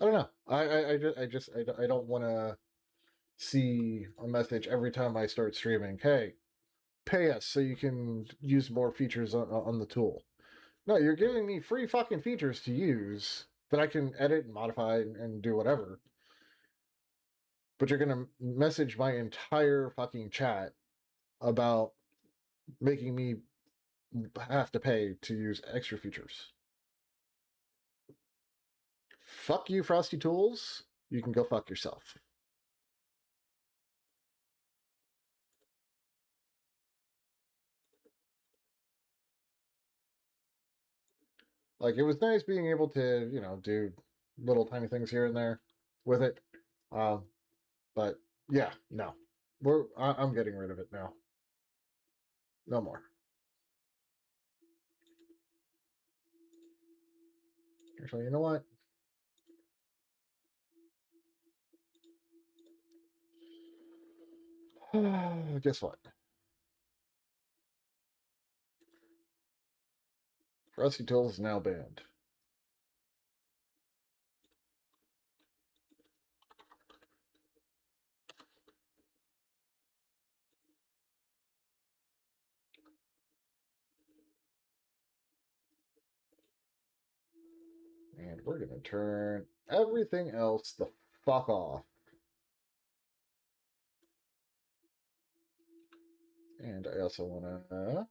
I don't know. I don't want to see a message every time I start streaming. Hey, pay us so you can use more features on the tool. No, you're giving me free fucking features to use that I can edit and modify and do whatever. But you're gonna message my entire fucking chat about making me have to pay to use extra features. Fuck you, Frosty Tools. You can go fuck yourself. Like, it was nice being able to, do little tiny things here and there with it. Um, but yeah, no. I'm getting rid of it now. No more. Actually, you know what? Guess what? Frosty Tools is now banned. And we're going to turn everything else the fuck off. And I also want to...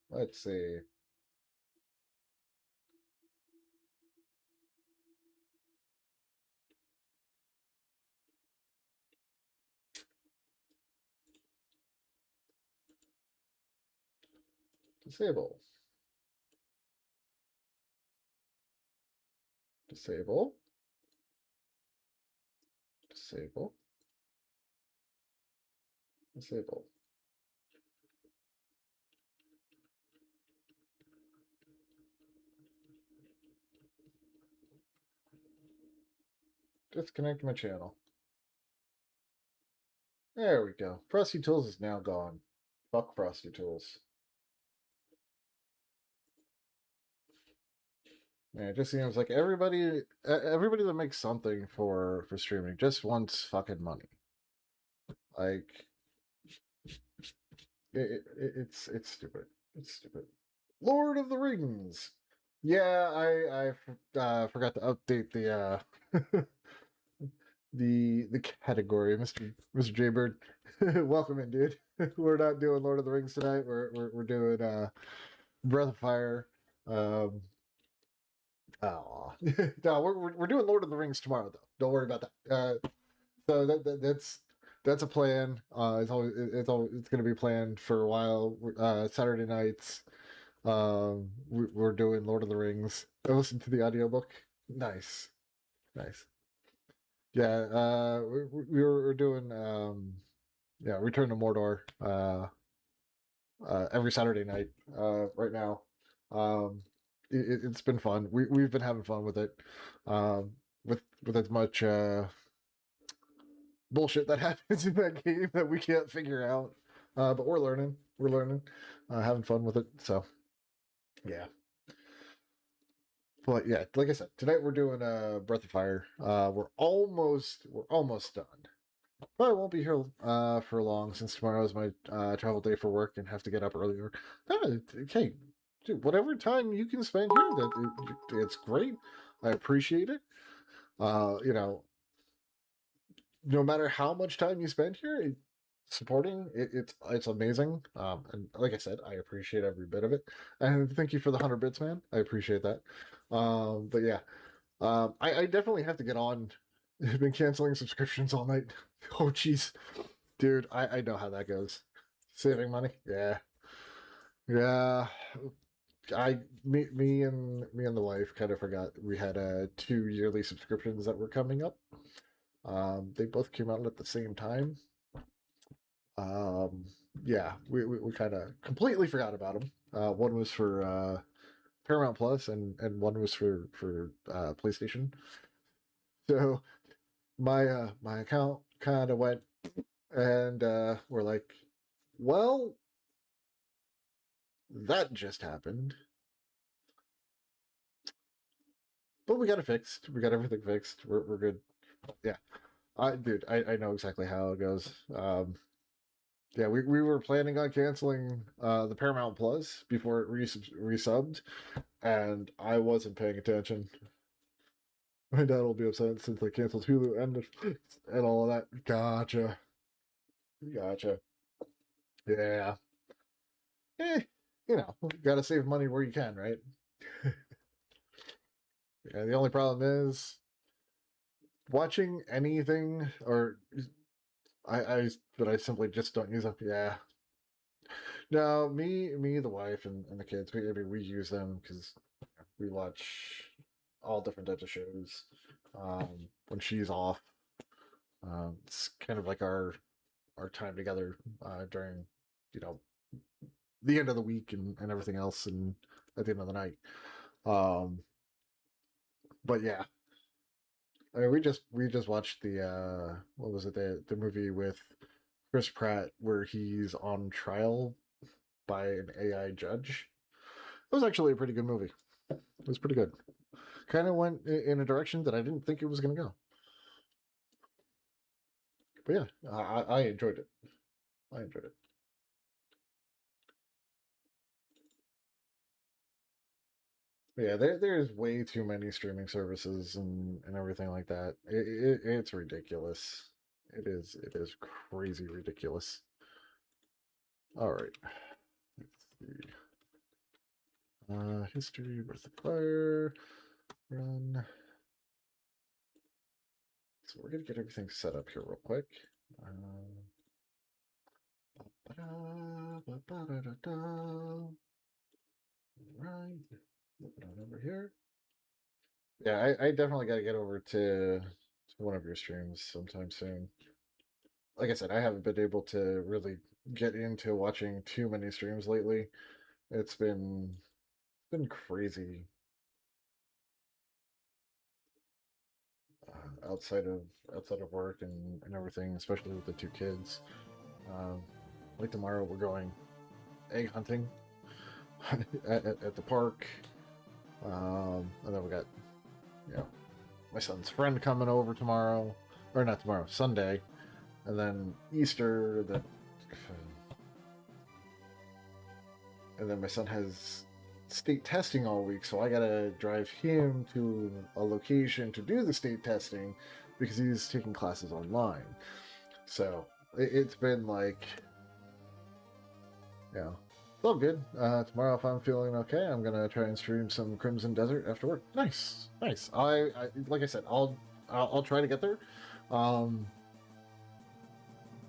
let's see. Disable. Disable. Disable. Disable. Disconnect my channel. There we go. Frosty Tools is now gone. Fuck Frosty Tools. Yeah, it just seems like everybody that makes something for streaming just wants fucking money. Like, it's stupid. It's stupid. Lord of the Rings. Yeah, I forgot to update the the category, Mr. Jaybird. Welcome in, dude. We're not doing Lord of the Rings tonight. We're doing Breath of Fire. Um, oh, no, we're doing Lord of the Rings tomorrow though. Don't worry about that. So that's a plan. It's going to be planned for a while. Saturday nights. We're doing Lord of the Rings. I listened to the audiobook. Nice, nice. Yeah, we're doing yeah, Return to Mordor every Saturday night right now. Um, it's been fun. We've been having fun with it. Um, with as much bullshit that happens in that game that we can't figure out. But we're learning. We're learning, having fun with it. So yeah. But yeah, like I said, tonight we're doing Breath of Fire. We're almost done. Probably won't be here for long since tomorrow is my travel day for work and have to get up earlier. Okay, dude, whatever time you can spend here, it's great. I appreciate it. You know, no matter how much time you spend here, supporting it's amazing. And like I said, I appreciate every bit of it. And thank you for the 100 bits, man. I appreciate that. But yeah, I definitely have to get on. I've been canceling subscriptions all night. Oh, jeez. Dude, I know how that goes. Saving money? Yeah. Yeah. Me and the wife kind of forgot we had 2 yearly subscriptions that were coming up. They both came out at the same time. Um, yeah, we kind of completely forgot about them. One was for Paramount Plus, and one was for PlayStation. So my account kind of went, and we're like, well, that just happened. But we got it fixed. We got everything fixed. We're good. Yeah. Dude, I know exactly how it goes. Yeah, we were planning on canceling the Paramount Plus before it resubbed, and I wasn't paying attention. My dad will be upset since I canceled Hulu and all of that. Gotcha. Gotcha. Yeah. Eh, gotta save money where you can, right? Yeah, the only problem is watching anything or but I simply just don't use them. Yeah. No, me, the wife, and the kids. We use them because we watch all different types of shows. When she's off, it's kind of like our time together during you know the end of the week and everything else, and at the end of the night. Um, but yeah, I mean, we just watched the what was it, the movie with Chris Pratt where he's on trial by an AI judge. It was actually a pretty good movie. It was pretty good. Kind of went in a direction that I didn't think it was going to go. But yeah, I enjoyed it. I enjoyed it. But yeah, there's way too many streaming services and everything like that. It's ridiculous. It is crazy ridiculous. All right. Let's see. History, Birth of Fire, run. So we're gonna get everything set up here real quick. Right. Move it on over here. Yeah, I definitely got to get over to one of your streams sometime soon. Like I said, I haven't been able to really get into watching too many streams lately. It's been crazy outside of work and everything, especially with the two kids. Um, like tomorrow, we're going egg hunting at the park, and then we got you know my son's friend coming over tomorrow, or not tomorrow, Sunday, and then Easter. And then my son has state testing all week, so I gotta drive him to a location to do the state testing because he's taking classes online. So it's been like, it's all good. Tomorrow, if I'm feeling okay, I'm gonna try and stream some Crimson Desert after work. Nice, nice. I like I said, I'll try to get there. Um,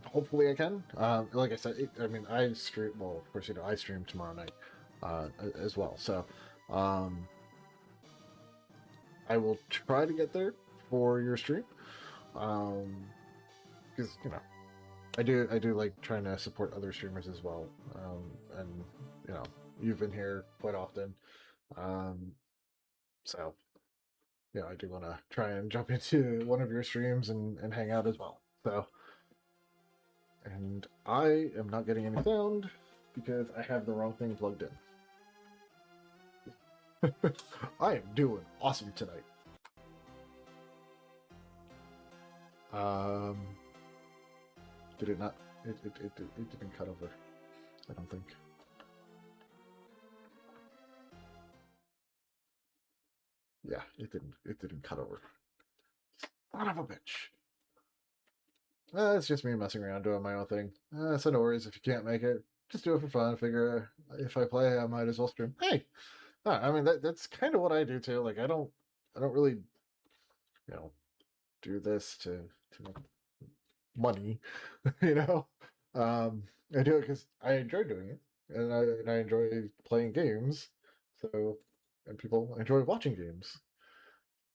Hopefully I can. Like I said, I mean, I stream. Well, of course, I stream tomorrow night as well. So I will try to get there for your stream. Because I do like trying to support other streamers as well. And you know, you've been here quite often. Um, so I do want to try and jump into one of your streams and hang out as well. So. And I am not getting any sound because I have the wrong thing plugged in. I am doing awesome tonight. Um, did it not? It didn't cut over. I don't think. Yeah, it didn't. It didn't cut over. Son of a bitch. It's just me messing around doing my own thing. So no worries if you can't make it. Just do it for fun. Figure if I play, I might as well stream. Hey, I mean that's kind of what I do too. Like I don't really, you know, do this to make money, you know. Um, I do it because I enjoy doing it, and I enjoy playing games. So, and people enjoy watching games.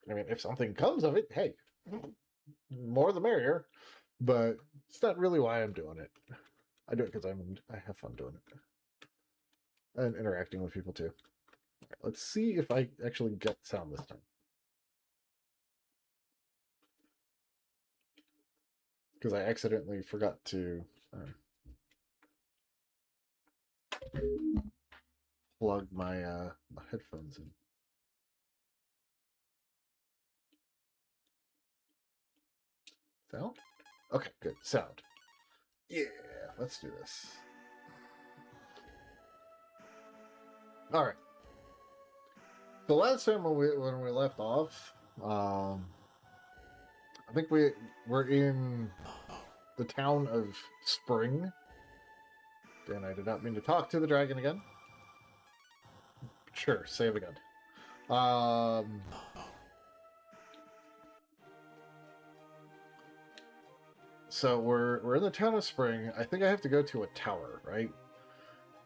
I mean, if something comes of it, hey, more the merrier. But it's not really why I'm doing it. I do it because I have fun doing it and interacting with people too. Right, let's see if I actually get sound this time. Because I accidentally forgot to. plug my my headphones in. Sound? Okay, good. Sound. Yeah, let's do this. All right. The last time when we left off, I think we're in the town of Spring. And I did not mean to talk to the dragon again. Sure, save again. So we're in the town of Spring. I think I have to go to a tower, right?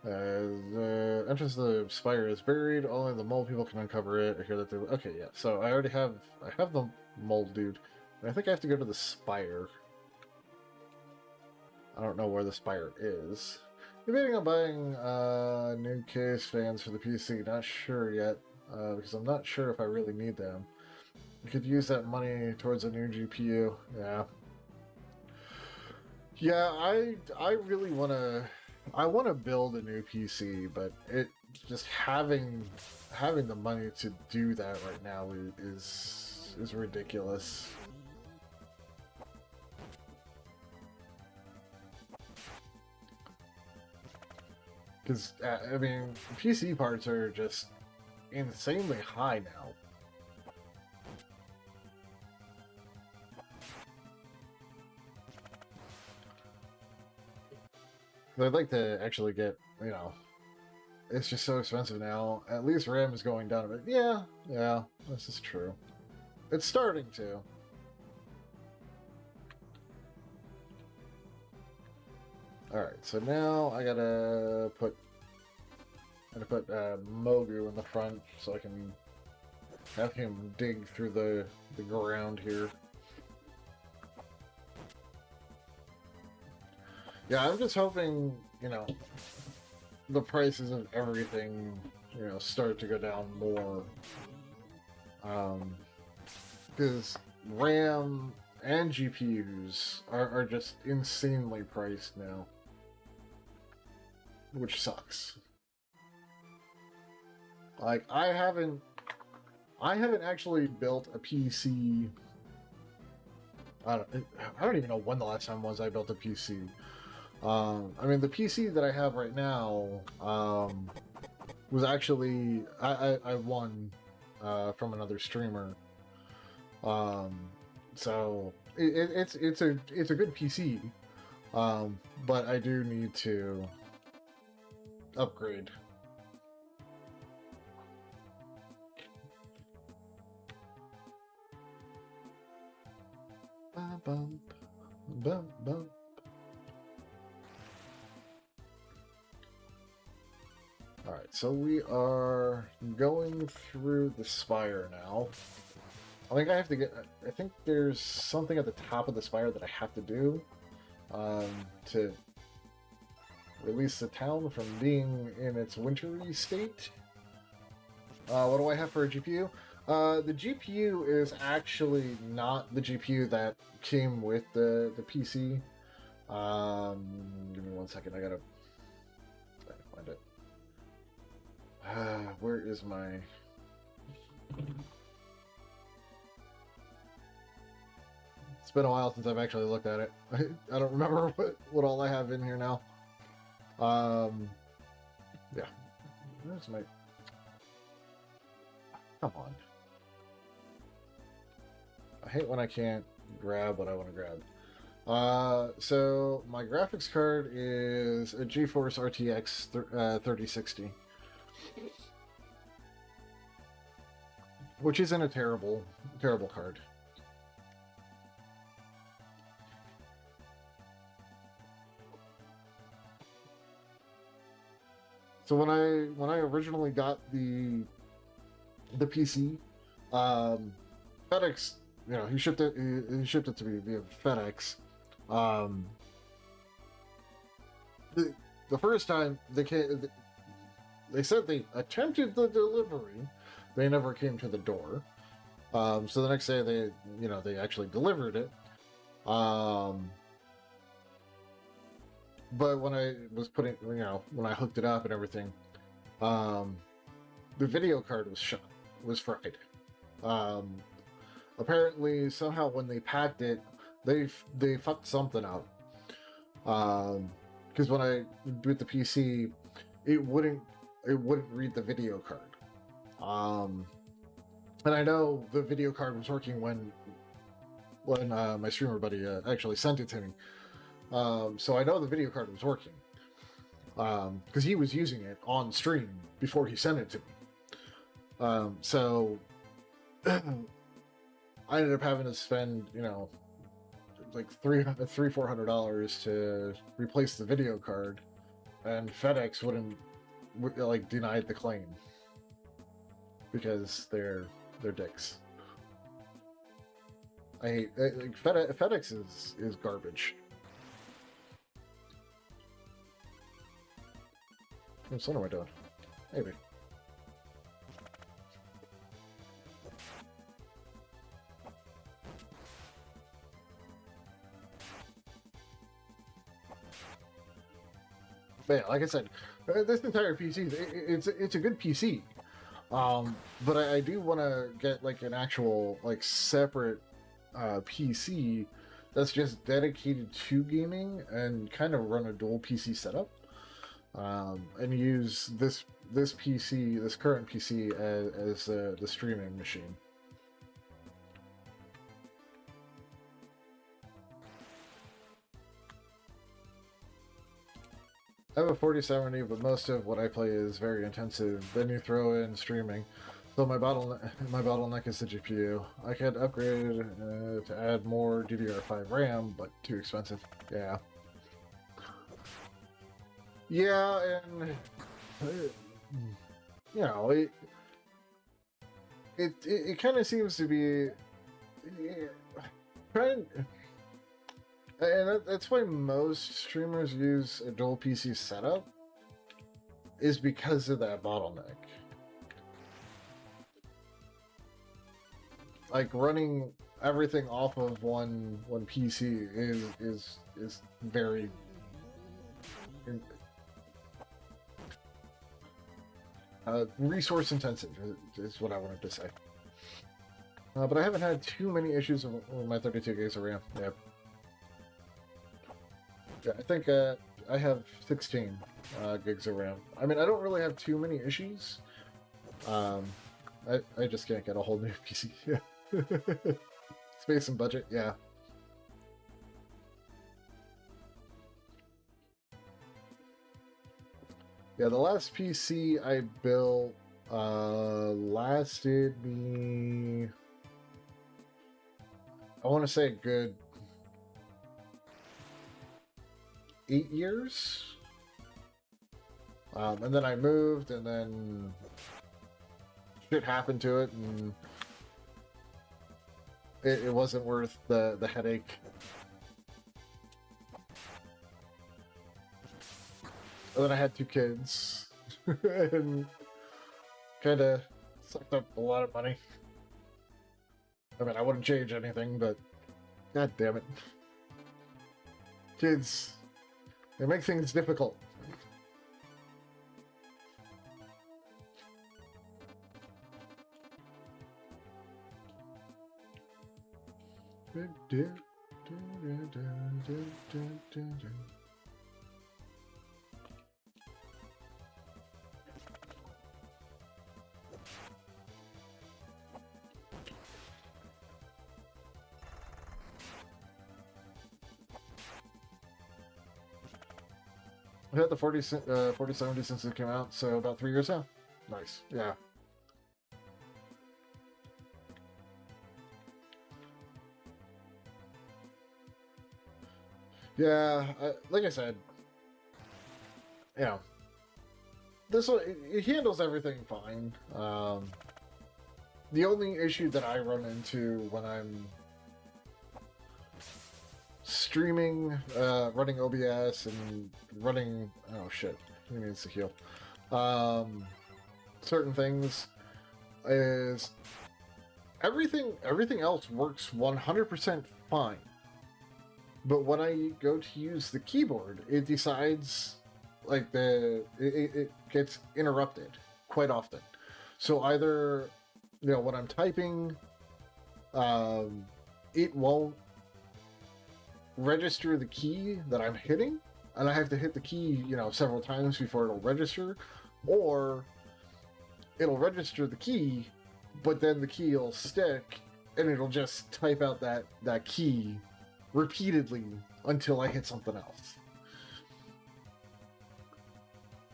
The entrance to the spire is buried. Only the mole people can uncover it. I hear that they... Okay, yeah. So I have the mole dude. And I think I have to go to the spire. I don't know where the spire is. Debating on buying new case fans for the PC. Not sure yet, because I'm not sure if I really need them. I could use that money towards a new GPU. Yeah. Yeah, I really I want to build a new PC, but it just having the money to do that right now is ridiculous. Because I mean, PC parts are just insanely high now. I'd like to actually get, you know, it's just so expensive now. At least RAM is going down a bit. Yeah, this is true. It's starting to. Alright, so now I gotta put Mogu in the front so I can have him dig through the ground here. Yeah, I'm just hoping, you know, the prices of everything, you know, start to go down more. Because RAM and GPUs are just insanely priced now. Which sucks. Like, I haven't actually built a PC. I don't even know when the last time was I built a PC. I mean, the PC that I have right now was actually I won from another streamer. So it's a good PC, but I do need to upgrade. Bump, bump, bump. Alright, so we are going through the spire now. I think I have to get... I think there's something at the top of the spire that I have to do to release the town from being in its wintry state. What do I have for a GPU? The GPU is actually not the GPU that came with the PC. Give me 1 second, I gotta find it. Where is my... It's been a while since I've actually looked at it. I don't remember what all I have in here now. Yeah. Where's my... Come on. I hate when I can't grab what I want to grab. So my graphics card is a GeForce RTX 3060. Which isn't a terrible card. So when I originally got the PC, FedEx, you know, he shipped it to me via FedEx. The first time they said they attempted the delivery. They never came to the door. So the next day they actually delivered it. But when I was when I hooked it up and everything, Um, the video card was fried. Um, apparently, somehow when they packed it, they fucked something up. Because when I boot the PC, it wouldn't read the video card. And I know the video card was working when my streamer buddy actually sent it to me. So I know the video card was working because he was using it on stream before he sent it to me. So I ended up having to spend, like $300-$400 to replace the video card, and FedEx wouldn't denied the claim because they're dicks. I hate FedEx is garbage. So what am I doing? Maybe. But yeah, like I said, this entire PC, it's a good PC. But I do want to get like an actual separate PC that's just dedicated to gaming and kind of run a dual PC setup, and use this current PC as the streaming machine. I have a 4070, but most of what I play is very intensive. Then you throw in streaming, so my bottleneck is the GPU. I could upgrade to add more DDR5 RAM, but too expensive. Yeah. Yeah, and it kind of seems to be trying. And that's why most streamers use a dual PC setup, is because of that bottleneck. Like running everything off of one PC is very resource intensive is what I wanted to say. But I haven't had too many issues with my 32 gigs of RAM. Yeah. Yeah, I think I have 16 gigs of RAM. I mean, I don't really have too many issues. I just can't get a whole new PC. Space and budget, yeah. Yeah, the last PC I built lasted me, I want to say, a good 8 years. And then I moved, and then shit happened to it, and it wasn't worth the headache. And then I had 2 kids, and kind of sucked up a lot of money. I mean, I wouldn't change anything, but god damn it. Kids, they make things difficult. I've had the 4070 since it came out, so about 3 years now. Nice, yeah. Yeah, like I said, this one, it handles everything fine. The only issue that I run into when I'm streaming, running OBS and running, oh shit, he needs to heal, certain things, is everything else works 100% fine. But when I go to use the keyboard, it decides like it gets interrupted quite often. So either, when I'm typing, it won't register the key that I'm hitting, and I have to hit the key, several times before it'll register, or it'll register the key, but then the key will stick, and it'll just type out that key repeatedly until I hit something else.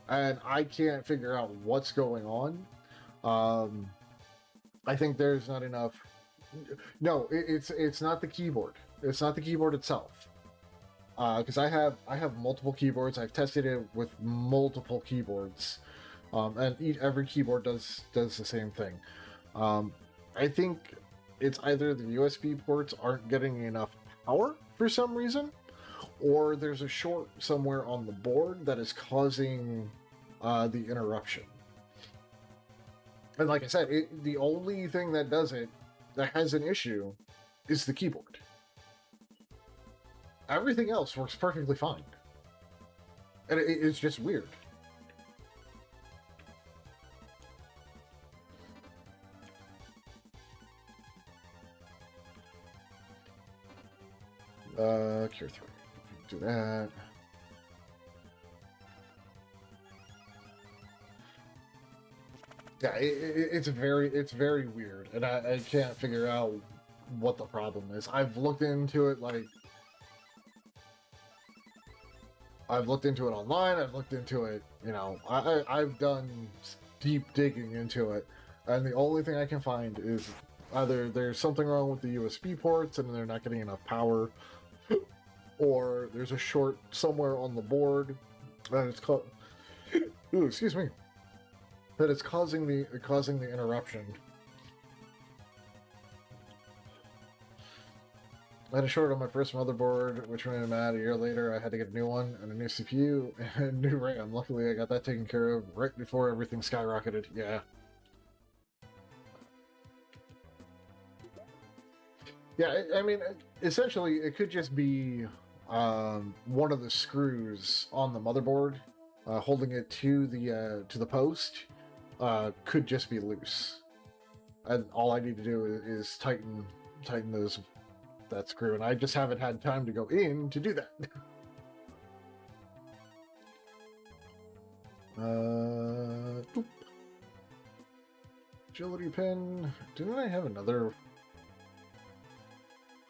And I can't figure out what's going on. I think there's not enough. No, it's not the keyboard. It's not the keyboard itself. Because I have multiple keyboards. I've tested it with multiple keyboards, and every keyboard does the same thing. I think it's either the USB ports aren't getting enough power for some reason, or there's a short somewhere on the board that is causing the interruption. And like I said, the only thing that does it, that has an issue, is the keyboard. Everything else works perfectly fine. And it's just weird. Cure 3. Do that. Yeah, it's very weird, and I can't figure out what the problem is. I've looked into it, I've looked into it online, I've looked into it, I've done deep digging into it, and the only thing I can find is either there's something wrong with the USB ports and they're not getting enough power, or there's a short somewhere on the board, and it's called... Ooh, excuse me. That it's causing the interruption. I had a short on my first motherboard, which made me mad. A year later, I had to get a new one and a new CPU and a new RAM. Luckily, I got that taken care of right before everything skyrocketed. Yeah. Yeah, I mean, essentially, it could just be one of the screws on the motherboard holding it to the post. Could just be loose, and all I need to do is tighten that screw, and I just haven't had time to go in to do that. Boop. Agility pin. Didn't I have another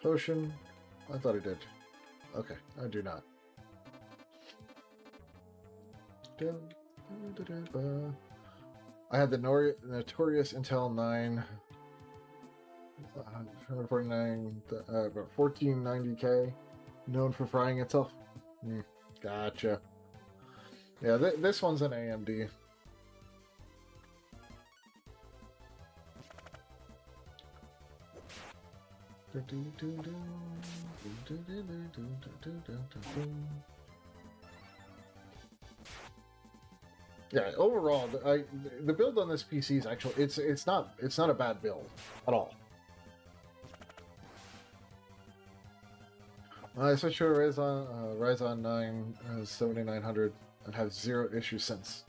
potion? I thought I did. Okay, I do not. I had the notorious Intel 9, 149, about 1490K, known for frying itself. Gotcha. Yeah, this one's an AMD. Yeah, overall, the build on this PC is actually it's not a bad build at all. I switched to a Ryzen 9 7900 and have zero issues since.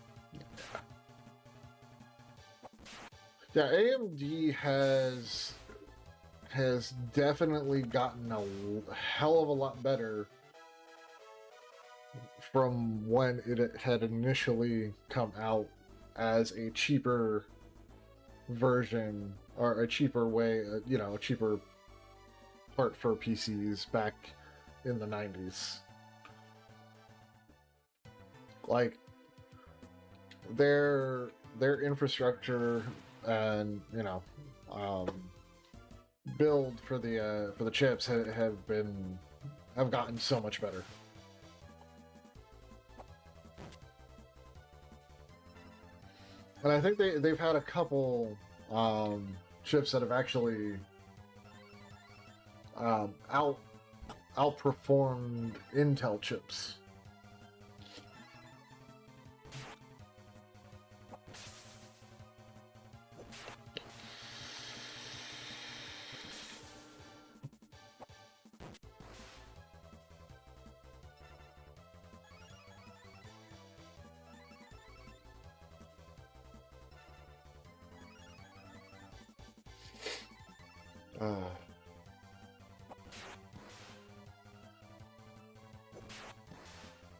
Yeah, AMD has definitely gotten a hell of a lot better from when it had initially come out as a cheaper version, or a cheaper way, a cheaper part for PCs back in the 90s. Like, their infrastructure and build for the chips have gotten so much better. And I think they've had a couple chips that have actually outperformed Intel chips. Uh,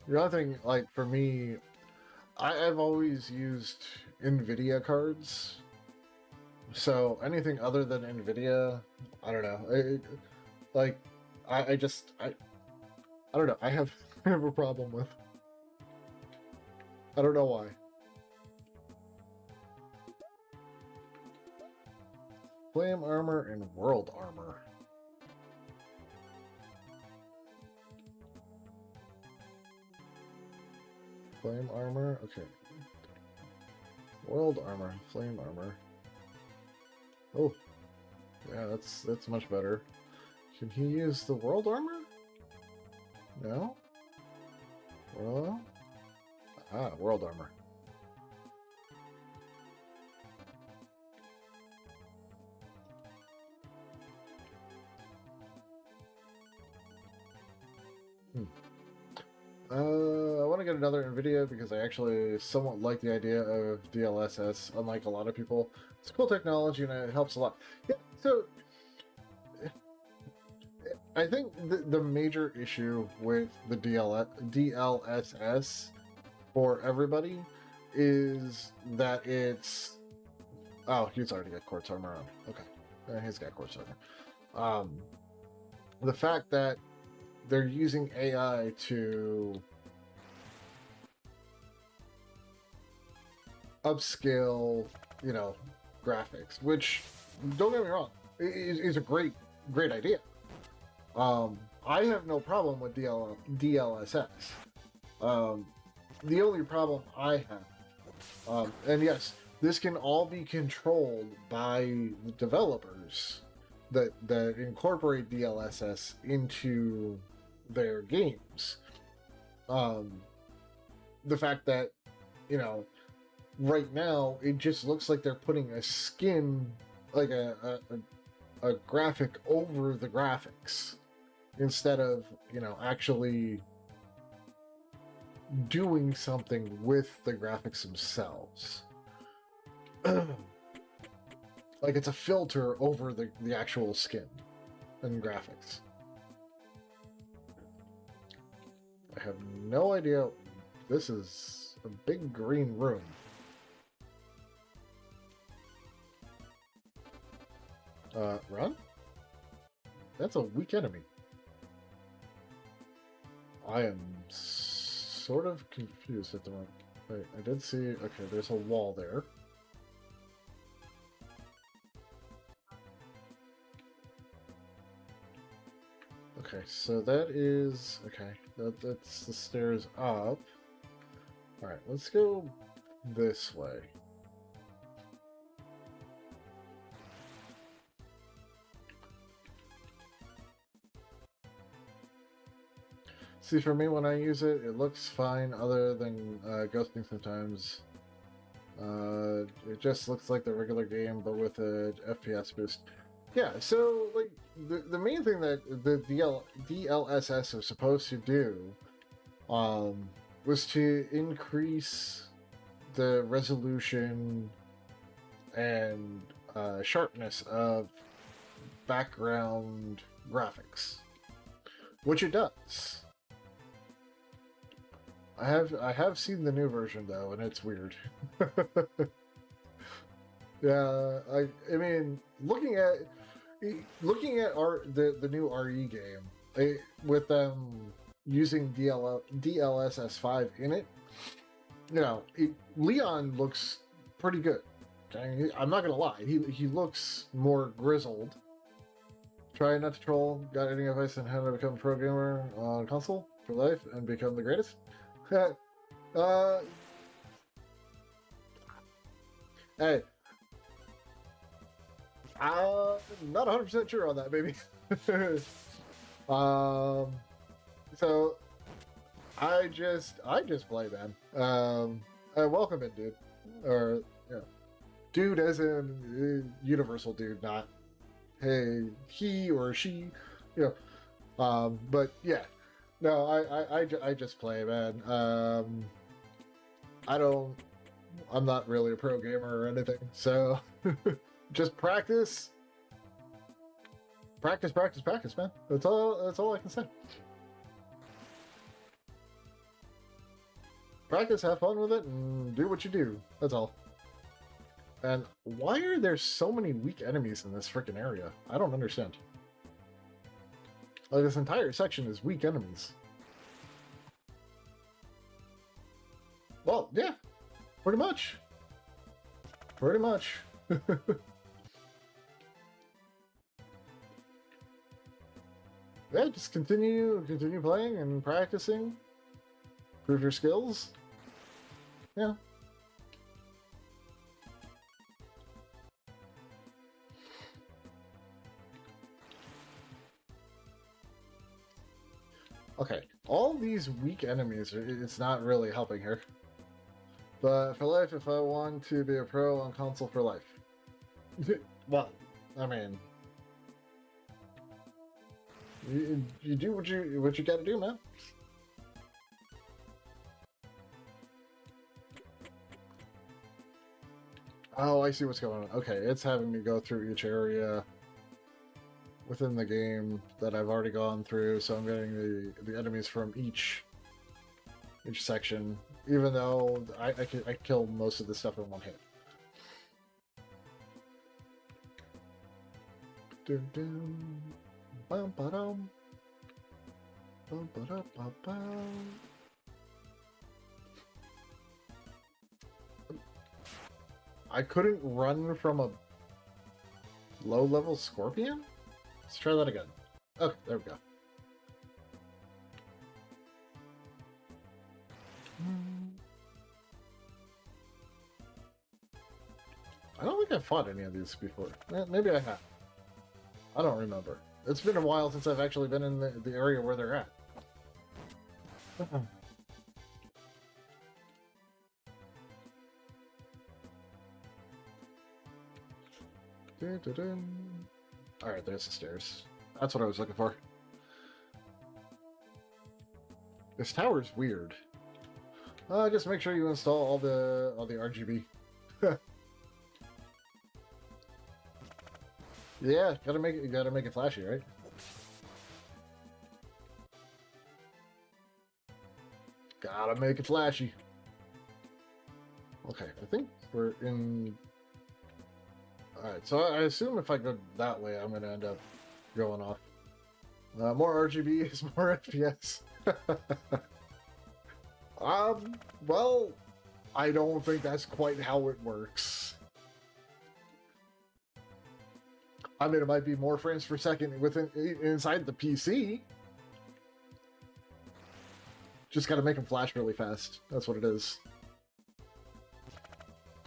the other thing, like for me, I've always used NVIDIA cards. So anything other than NVIDIA, I don't know. Like, I just, I don't know. I have, I have a problem with. I don't know why. Flame armor and world armor. Flame armor. Okay. World armor. Flame armor. Oh, yeah. That's much better. Can he use the world armor? No. Well. Ah, world armor. I want to get another NVIDIA because I actually somewhat like the idea of DLSS, unlike a lot of people. It's cool technology and it helps a lot. Yeah, so I think the major issue with the DLSS for everybody is that it's... Oh, he's already got quartz armor on. Okay. He's got quartz armor. The fact that they're using AI to upscale, you know, graphics, which, don't get me wrong, is a great idea. I have no problem with DLSS. The only problem I have, and yes, this can all be controlled by the developers that incorporate DLSS into their games. The fact that, you know, right now it just looks like they're putting a skin, like a graphic over the graphics, instead of, you know, actually doing something with the graphics themselves. Like it's a filter over the actual skin and graphics. I have no idea. This is a big green room. Run? That's a weak enemy. I am sort of confused at the moment. Wait, I did see... Okay, there's a wall there. Okay, so that is... Okay, that's the stairs up. Alright, let's go this way. See, for me, when I use it, it looks fine, other than ghosting sometimes. It just looks like the regular game, but with a FPS boost. Yeah, so, like, the main thing that the DLSS was supposed to do was to increase the resolution and sharpness of background graphics, which it does. I have seen the new version though, and it's weird. Yeah, I mean, looking at the new RE game, with them using DLSS 5 in it, you know, Leon looks pretty good. Okay? I'm not gonna lie, he looks more grizzled. Try not to troll. Got any advice on how to become a pro gamer on console for life and become the greatest? Hey, I'm not 100% sure on that, baby. So I just play, man. Welcome in, dude, or yeah, dude as in universal dude, not hey he or she, you know. But yeah, no, I just play, man. I'm not really a pro gamer or anything, so just practice practice, practice, practice, man. That's all I can say. Practice, have fun with it, and do what you do. That's all. And why are there so many weak enemies in this freaking area? I don't understand. Like, this entire section is weak enemies. Well, yeah. Pretty much. Pretty much. Yeah, just continue playing and practicing. Prove your skills. Yeah. Okay, all these weak enemies, it's not really helping here. But for life, if I want to be a pro on console for life. Well, I mean, you do what you gotta do, man. Oh, I see what's going on. Okay, it's having me go through each area within the game that I've already gone through, so I'm getting the enemies from each section, even though I kill most of the stuff in one hit. Dun, dun, bum, ba-dum, bum, ba-da-ba-bum. I couldn't run from a low-level scorpion? Let's try that again. Okay, there we go. I don't think I've fought any of these before. Maybe I have. I don't remember. It's been a while since I've actually been in the area where they're at. Alright, there's the stairs. That's what I was looking for. This tower's weird. Just make sure you install all the RGB. Yeah, gotta make it flashy, right? Gotta make it flashy. Okay, I think we're in. Alright, so I assume if I go that way, I'm gonna end up going off. More RGB is more FPS. Well, I don't think that's quite how it works. I mean, it might be more frames per second inside the PC. Just gotta make them flash really fast. That's what it is.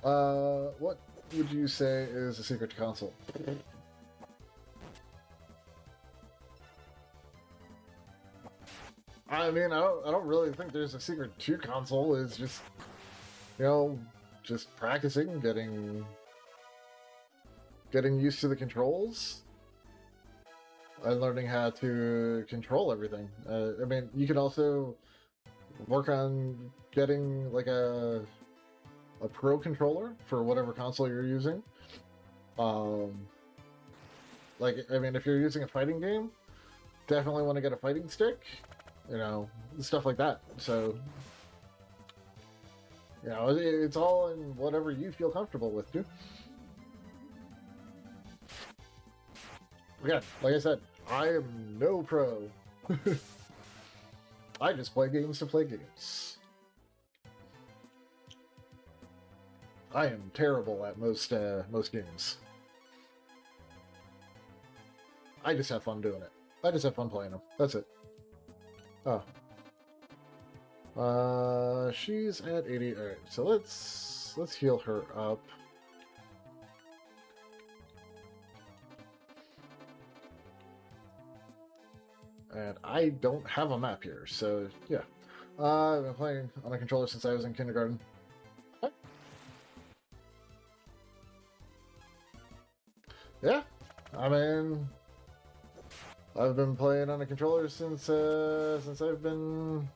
What would you say is a secret to console? I mean, I don't really think there's a secret to console. It's just, you know, just practicing, getting used to the controls, and learning how to control everything. I mean, you can also work on getting like a pro controller for whatever console you're using. Like, I mean, if you're using a fighting game, definitely want to get a fighting stick, you know, stuff like that. So, you know, it's all in whatever you feel comfortable with, too. Again, like I said, I am no pro. I just play games to play games. I am terrible at most games. I just have fun doing it. I just have fun playing them. That's it. Oh. She's at 80. Alright, so let's heal her up. And I don't have a map here, so yeah. I've been playing on a controller since I was in kindergarten. Yeah, I mean, I've been playing on a controller since I've been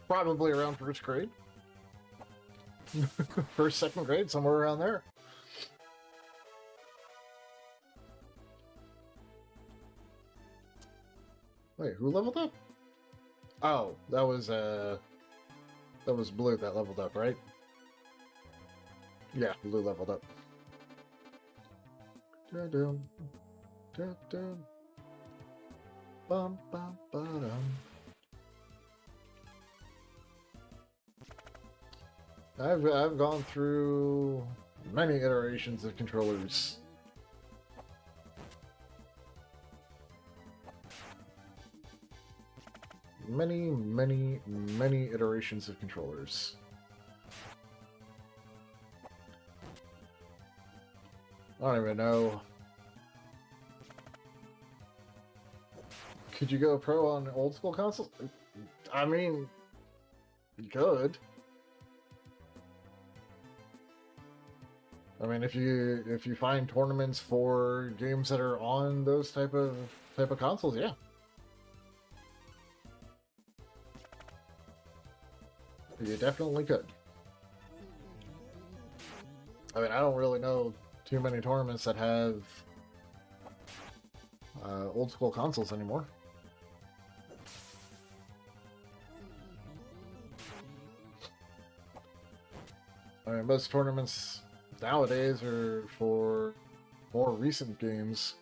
probably around first grade. First, second grade, somewhere around there. Wait, who leveled up? Oh, that was Blue that leveled up, right? Yeah, Blue leveled up. Dun-dun, dun-dun. Bum, bum, ba-dum. I've gone through many iterations of controllers. Many, many, many iterations of controllers. I don't even know. Could you go pro on old school consoles? I mean, you could. I mean, if you find tournaments for games that are on those type of consoles, yeah. You definitely could. I mean, I don't really know too many tournaments that have old school consoles anymore. I mean, most tournaments nowadays are for more recent games.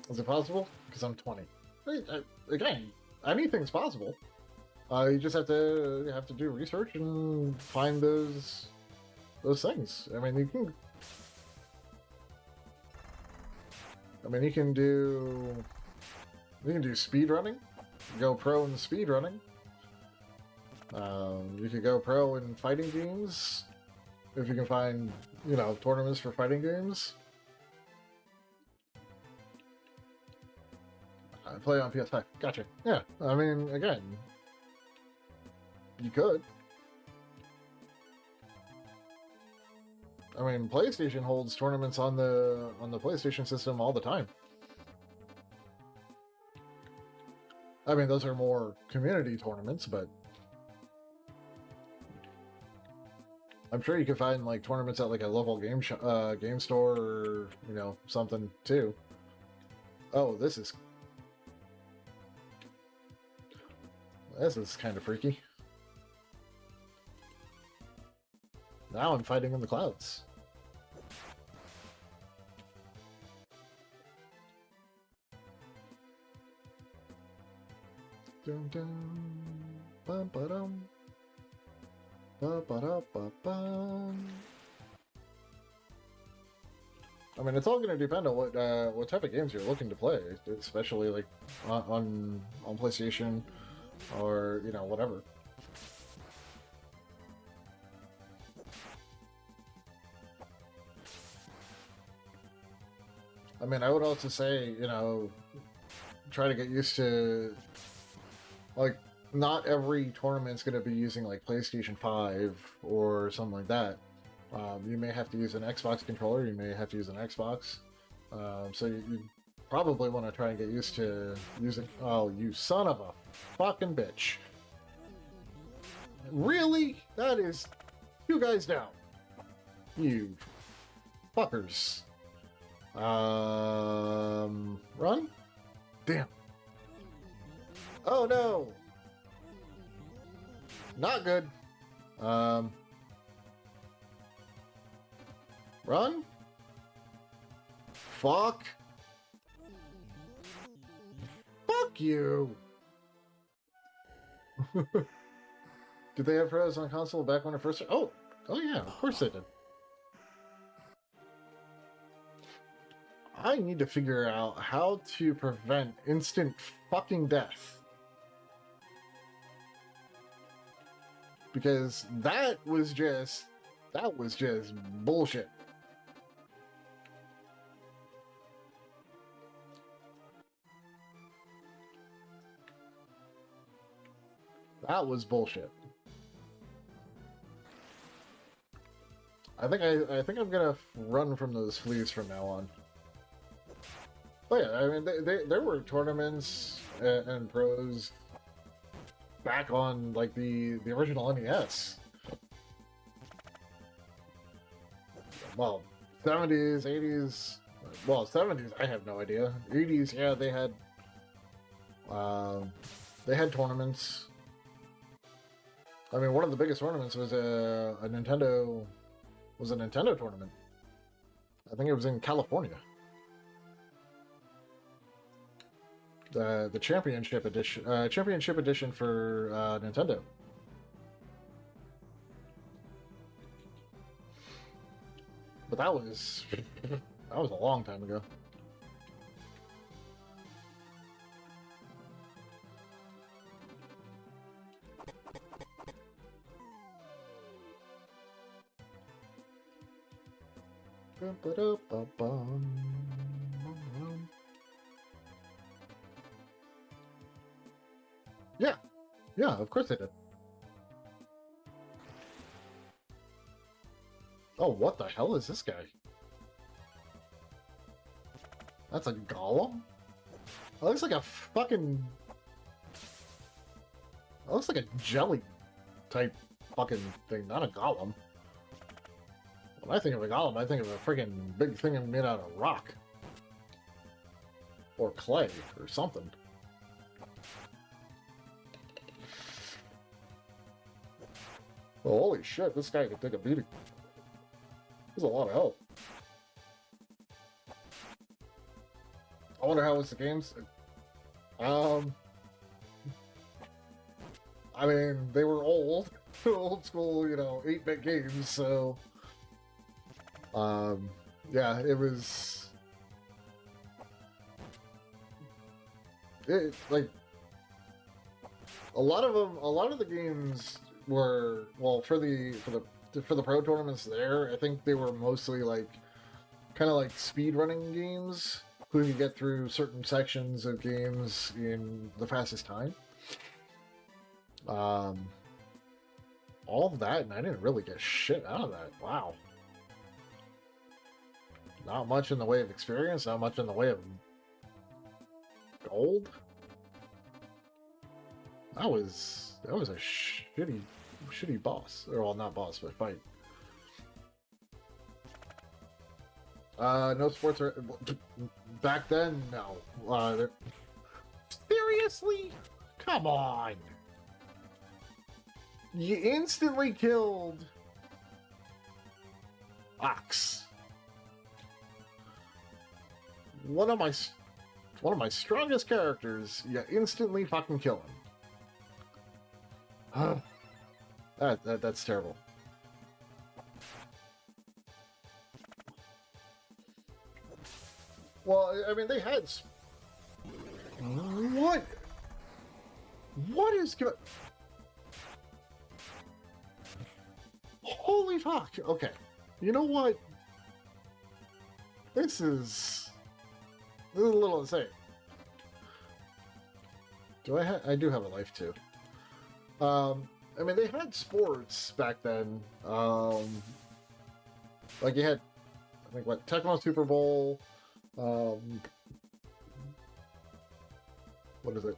Is it possible? Because I'm 20. Again, anything's possible. You just have to do research and find those things. I mean, you can do speed running. Go pro in speed running. You could go pro in fighting games if you can find, tournaments for fighting games. I play on PS5. Gotcha. Yeah, I mean, again, you could. I mean, PlayStation holds tournaments on the PlayStation system all the time. I mean, those are more community tournaments, but I'm sure you could find like tournaments at like a local game store or something too. Oh, this is kind of freaky. Now I'm fighting in the clouds. Dun dun, bum ba dum, ba ba da ba bum. I mean, it's all going to depend on what type of games you're looking to play, especially like on PlayStation or whatever. I mean, I would also say, try to get used to, like, not every tournament's going to be using, like, PlayStation 5 or something like that. You may have to use an Xbox controller, you may have to use an Xbox. So you probably want to try and get used to using... Oh, you son of a fucking bitch. Really? That is 2 guys down. You fuckers. Run? Damn. Oh no! Not good. Run? Fuck. Fuck you. Did they have pros on console back when it first... Oh yeah, of course they did. I need to figure out how to prevent instant fucking death. Because that was just bullshit. That was bullshit. I think I'm gonna run from those fleas from now on. But yeah, I mean, there were tournaments and pros back on like the original NES. Well, 70s, 80s. Well, 70s, I have no idea. 80s, yeah, they had tournaments. I mean, one of the biggest tournaments was a Nintendo tournament. I think it was in California. The championship edition for Nintendo. But that was a long time ago. Yeah, yeah, of course they did. Oh, what the hell is this guy? That's a golem? That looks like a fucking... That looks like a jelly type fucking thing, not a golem. When I think of a golem, I think of a freaking big thing made out of rock. Or clay, or something. Well, holy shit, this guy could take a beating. There's a lot of help. I wonder how was the games. I mean, they were old school, 8-bit games, so yeah, it was like a lot of the games were, well, for the pro tournaments there, I think they were mostly like kind of like speed running games, who can get through certain sections of games in the fastest time. All of that, and I didn't really get shit out of that. Wow. Not much in the way of experience, not much in the way of gold. That was a shitty boss. Or, well, not boss, but fight. No sports are... Back then, no. Seriously? Come on! You instantly killed... Ox. One of my strongest characters, you instantly fucking kill him. That's terrible. Well, I mean, they had... What? What is going... Holy fuck! Okay. You know what? This is a little insane. I do have a life too. I mean, they had sports back then. Like you had, I think, what, Tecmo Super Bowl. What is it?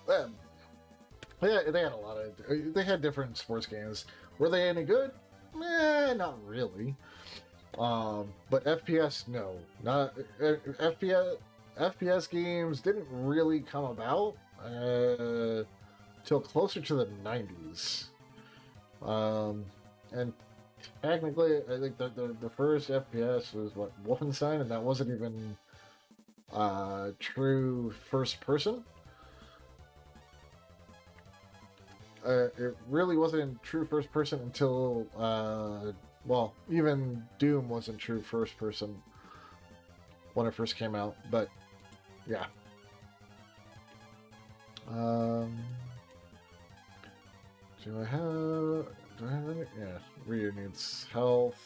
Yeah, they had a lot of. They had different sports games. Were they any good? Not really. But FPS, no, not FPS games didn't really come about till closer to the 90s. And technically, I think the first FPS was what, Wolfenstein, and that wasn't even true first person. It really wasn't true first person until well, even Doom wasn't true first person when it first came out, but yeah. Do I have any? Yeah, Ryu needs health.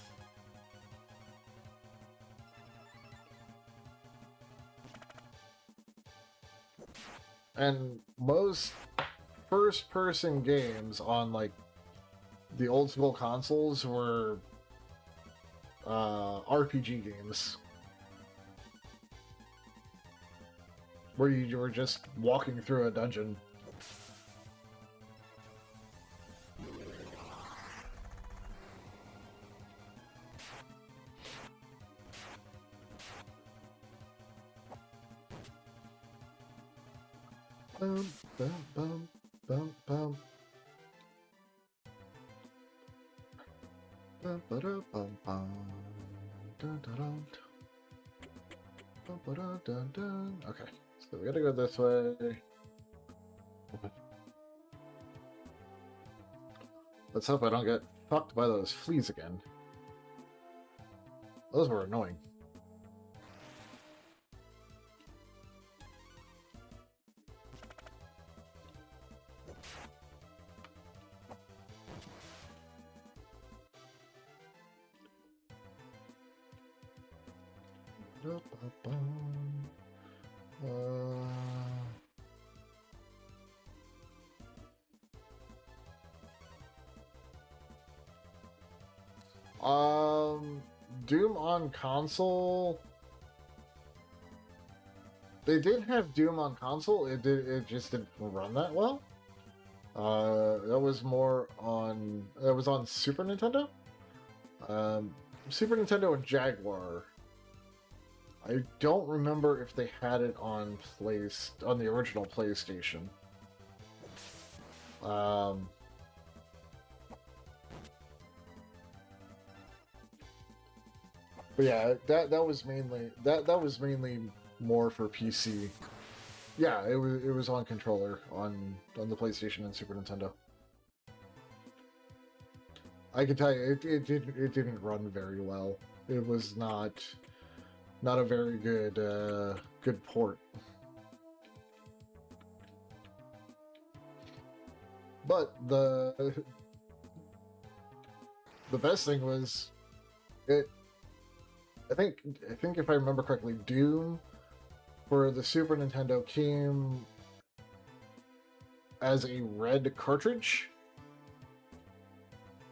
And most first-person games on like the old school consoles were RPG games. where you were just walking through a dungeon. Bum, bum, bum, bum, bum. Bum, ba-da, bum, bum. Dun, dun, dun. Bum, ba-da, dun, dun. Okay, so we gotta go this way. Let's hope I don't get fucked by those fleas again. Those were annoying. Doom on console. They did have Doom on console. It just didn't run that well. That was more on. That was on Super Nintendo. Super Nintendo and Jaguar. I don't remember if they had it on the original PlayStation. But yeah, that was mainly more for PC. Yeah, it was on controller on the PlayStation and Super Nintendo. I can tell you, it didn't run very well. It was not a very good good port. But the best thing was it. I think if I remember correctly, Doom for the Super Nintendo came as a red cartridge,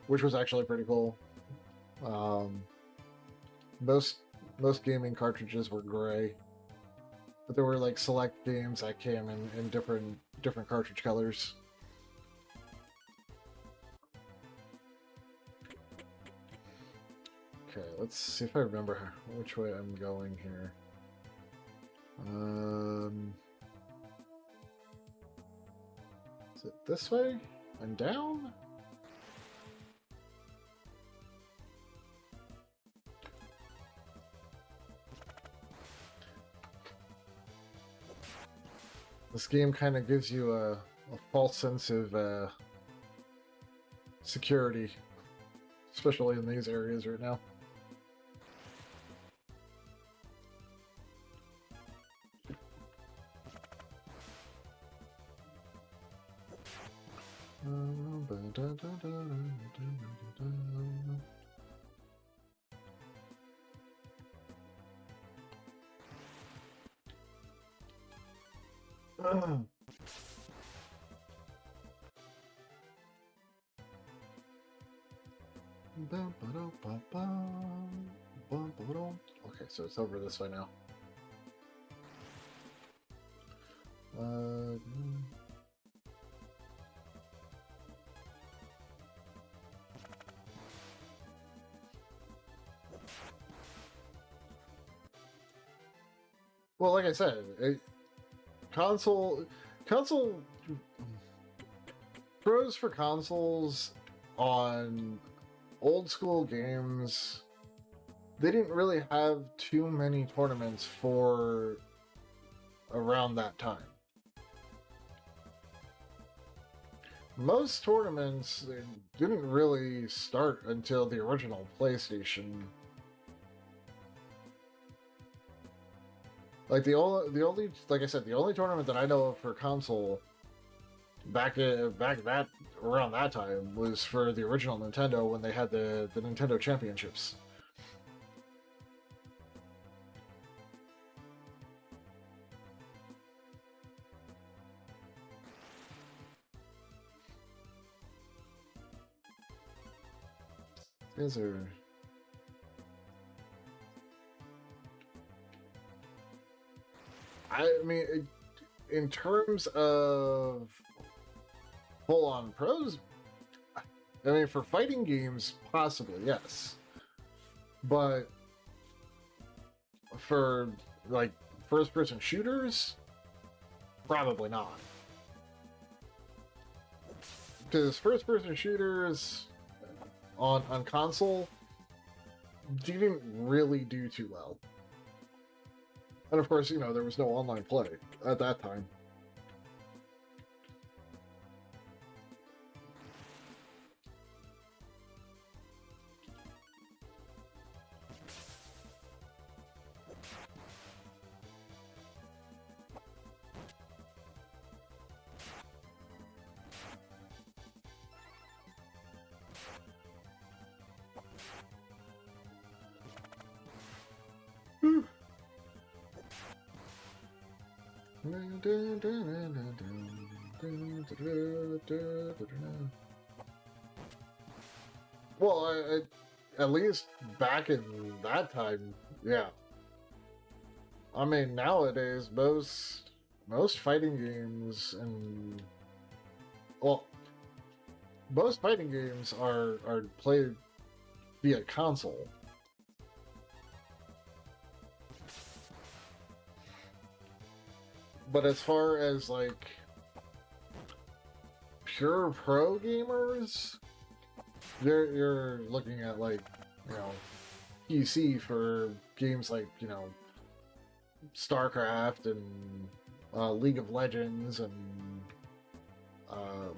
which was actually pretty cool. Most gaming cartridges were gray, but there were like select games that came in different cartridge colors. Okay, let's see if I remember which way I'm going here. Is it this way and down? This game kind of gives you a false sense of security, especially in these areas right now. Okay, so it's over this way now. Well, like I said, console pros for consoles on old school games. They didn't really have too many tournaments for around that time. Most tournaments didn't really start until the original PlayStation. Like the only like I said, the only tournament that I know of for console back that around that time was for the original Nintendo when they had the Nintendo Championships. These are I mean, in terms of full-on pros, I mean, for fighting games, possibly yes, but for like first-person shooters, probably not. Because first-person shooters on console didn't really do too well. And of course, you know, there was no online play at that time. Well, at least back in that time, yeah. I mean, nowadays most fighting games and well, most fighting games are played via console. But as far as like pure pro gamers, you're looking at like, you know, PC for games like, you know, StarCraft and League of Legends and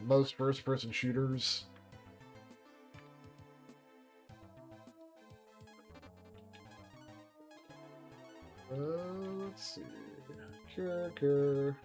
most first-person shooters. Let's see. Cure.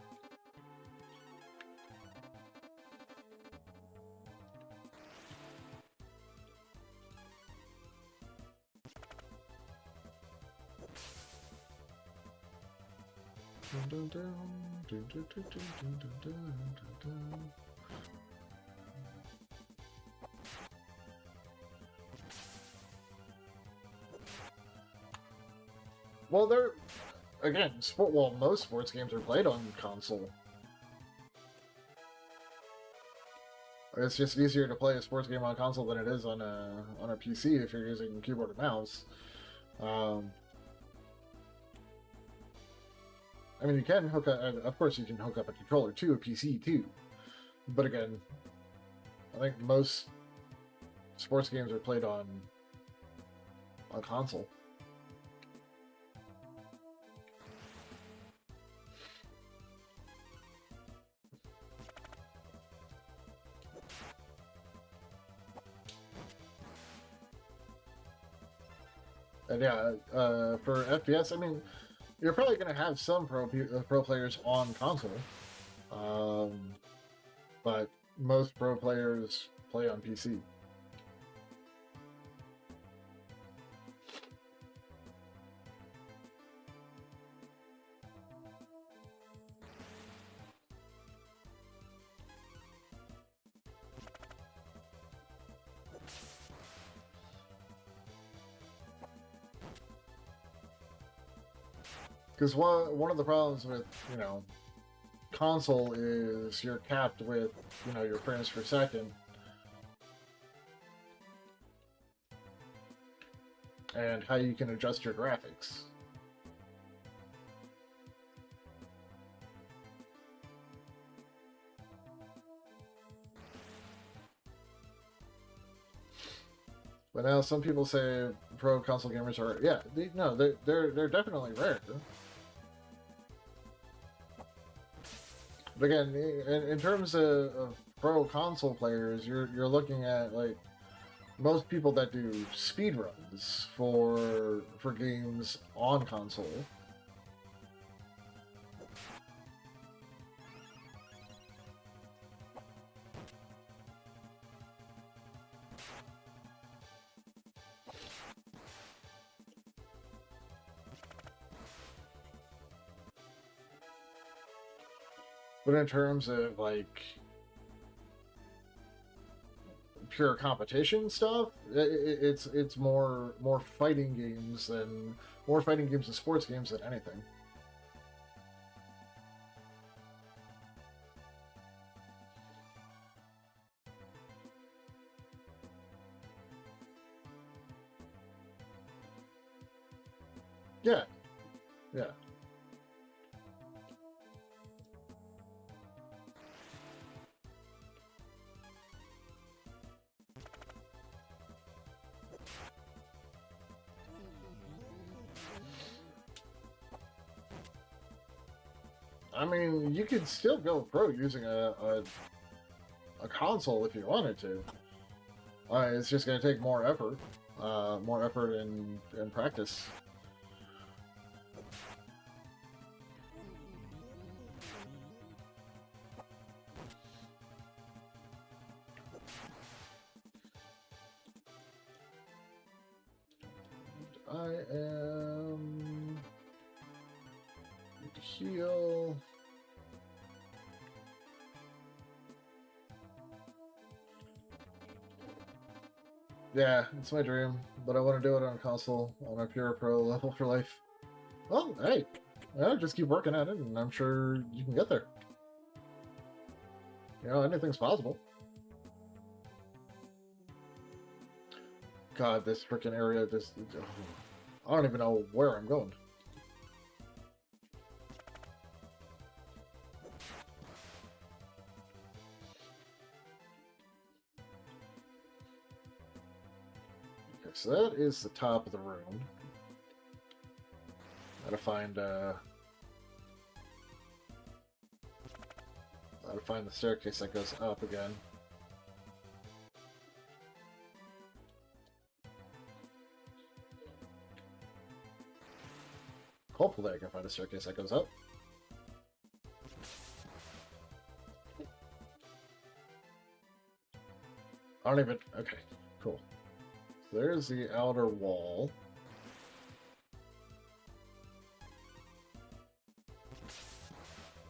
Well, they're again sport. Well, most sports games are played on console. It's just easier to play a sports game on console than it is on a PC if you're using keyboard and mouse. I mean, you can hook up. Of course, you can hook up a controller to a PC too. But again, I think most sports games are played on console. And yeah, for FPS, I mean, you're probably going to have some pro players on console, but most pro players play on PC. Because one of the problems with, you know, console is you're capped with, you know, your frames per second. And how you can adjust your graphics. But now some people say pro console gamers are, yeah, they're definitely rare. But again, in terms of pro console players, you're looking at like most people that do speed runs for games on console. But in terms of like pure competition stuff, it's more fighting games and sports games than anything. Yeah, yeah. I mean, you could still go pro using a console if you wanted to. It's just going to take more effort and practice. I am need to heal. Yeah, it's my dream, but I want to do it on console on a pure pro level for life. Well, hey, yeah, just keep working at it, and I'm sure you can get there. You know, anything's possible. God, this freaking area just... I don't even know where I'm going. Okay, so that is the top of the room. Gotta find the staircase that goes up again. Hopefully I can find a staircase that goes up. I don't even... Okay, cool. So there's the outer wall.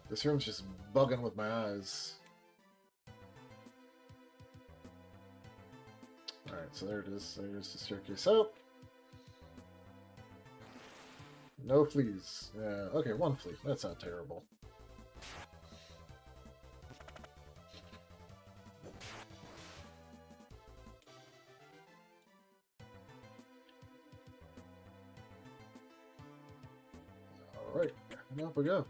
This room's just bugging with my eyes. Alright, so there it is. There's the staircase up. No fleas. Yeah, okay, one flea. That's not terrible. Alright, up we go.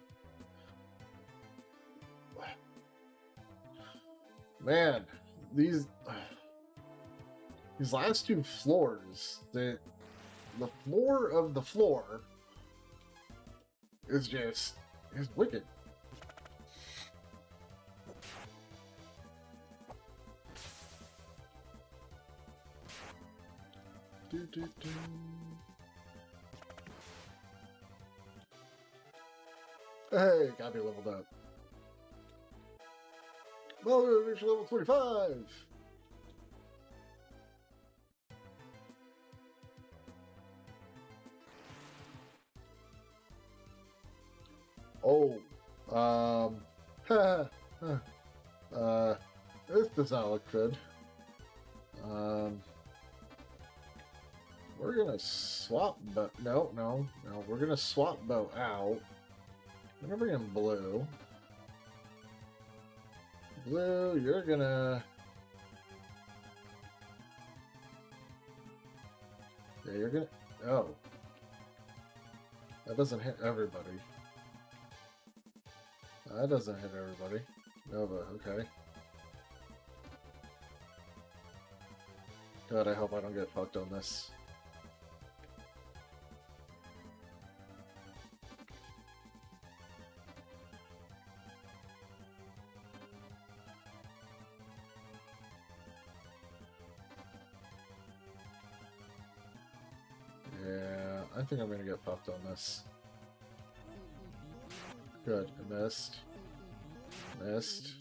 Man, these last two floors, the floor of the floor is wicked. Do, do, do. Hey, gotta be leveled up. Well, we reached level 25. Oh, this does not look good. We're gonna swap, but no, we're gonna swap Bo out. I'm gonna bring in Blue. Blue, you're gonna... Yeah, you're gonna... Oh. That doesn't hit everybody. That doesn't hit everybody. Nova, okay. God, I hope I don't get fucked on this. Yeah, I think I'm gonna get fucked on this. Good, I missed. Missed.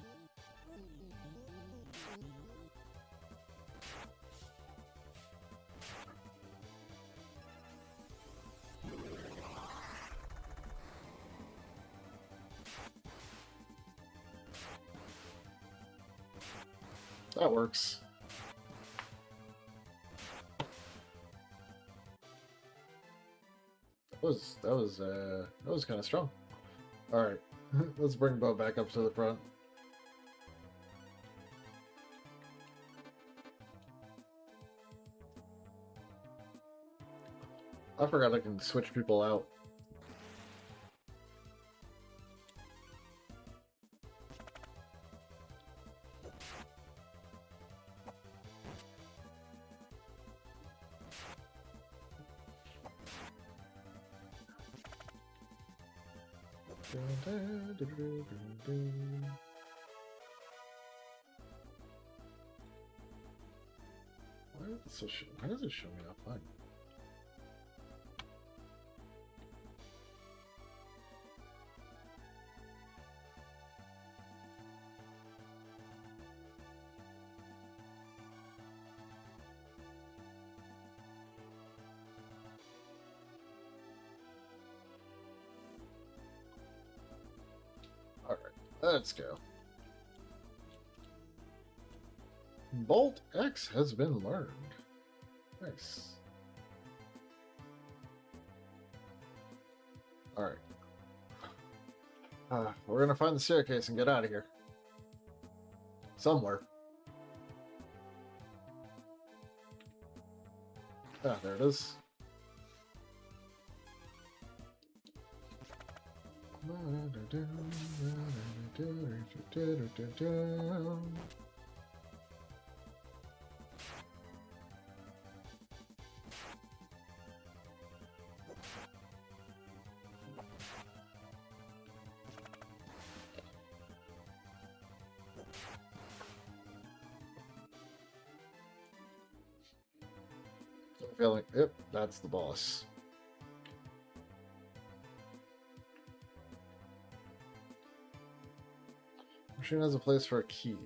That works. That was kind of strong. All right, let's bring Bo back up to the front. I forgot I can switch people out. Why does it show me offline? Alright, let's go. Bolt X has been learned. Nice. Alright. We're gonna find the staircase and get out of here. Somewhere. Ah, there it is. Feeling, yep, that's the boss. Machine has a place for a key.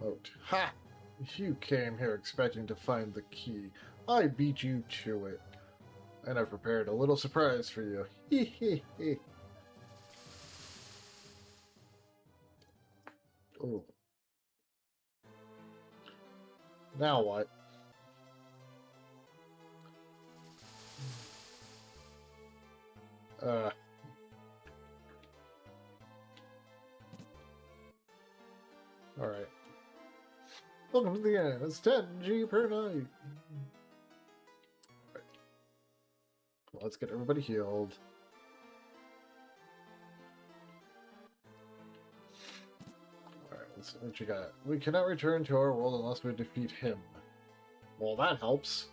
Moat. Ha! You came here expecting to find the key. I beat you to it. And I've prepared a little surprise for you. Hee hee hee. Oh. Now what? Alright. Welcome to the end. It's 10G per night. Right. Let's get everybody healed. Alright, let's see what you got. We cannot return to our world unless we defeat him. Well, that helps.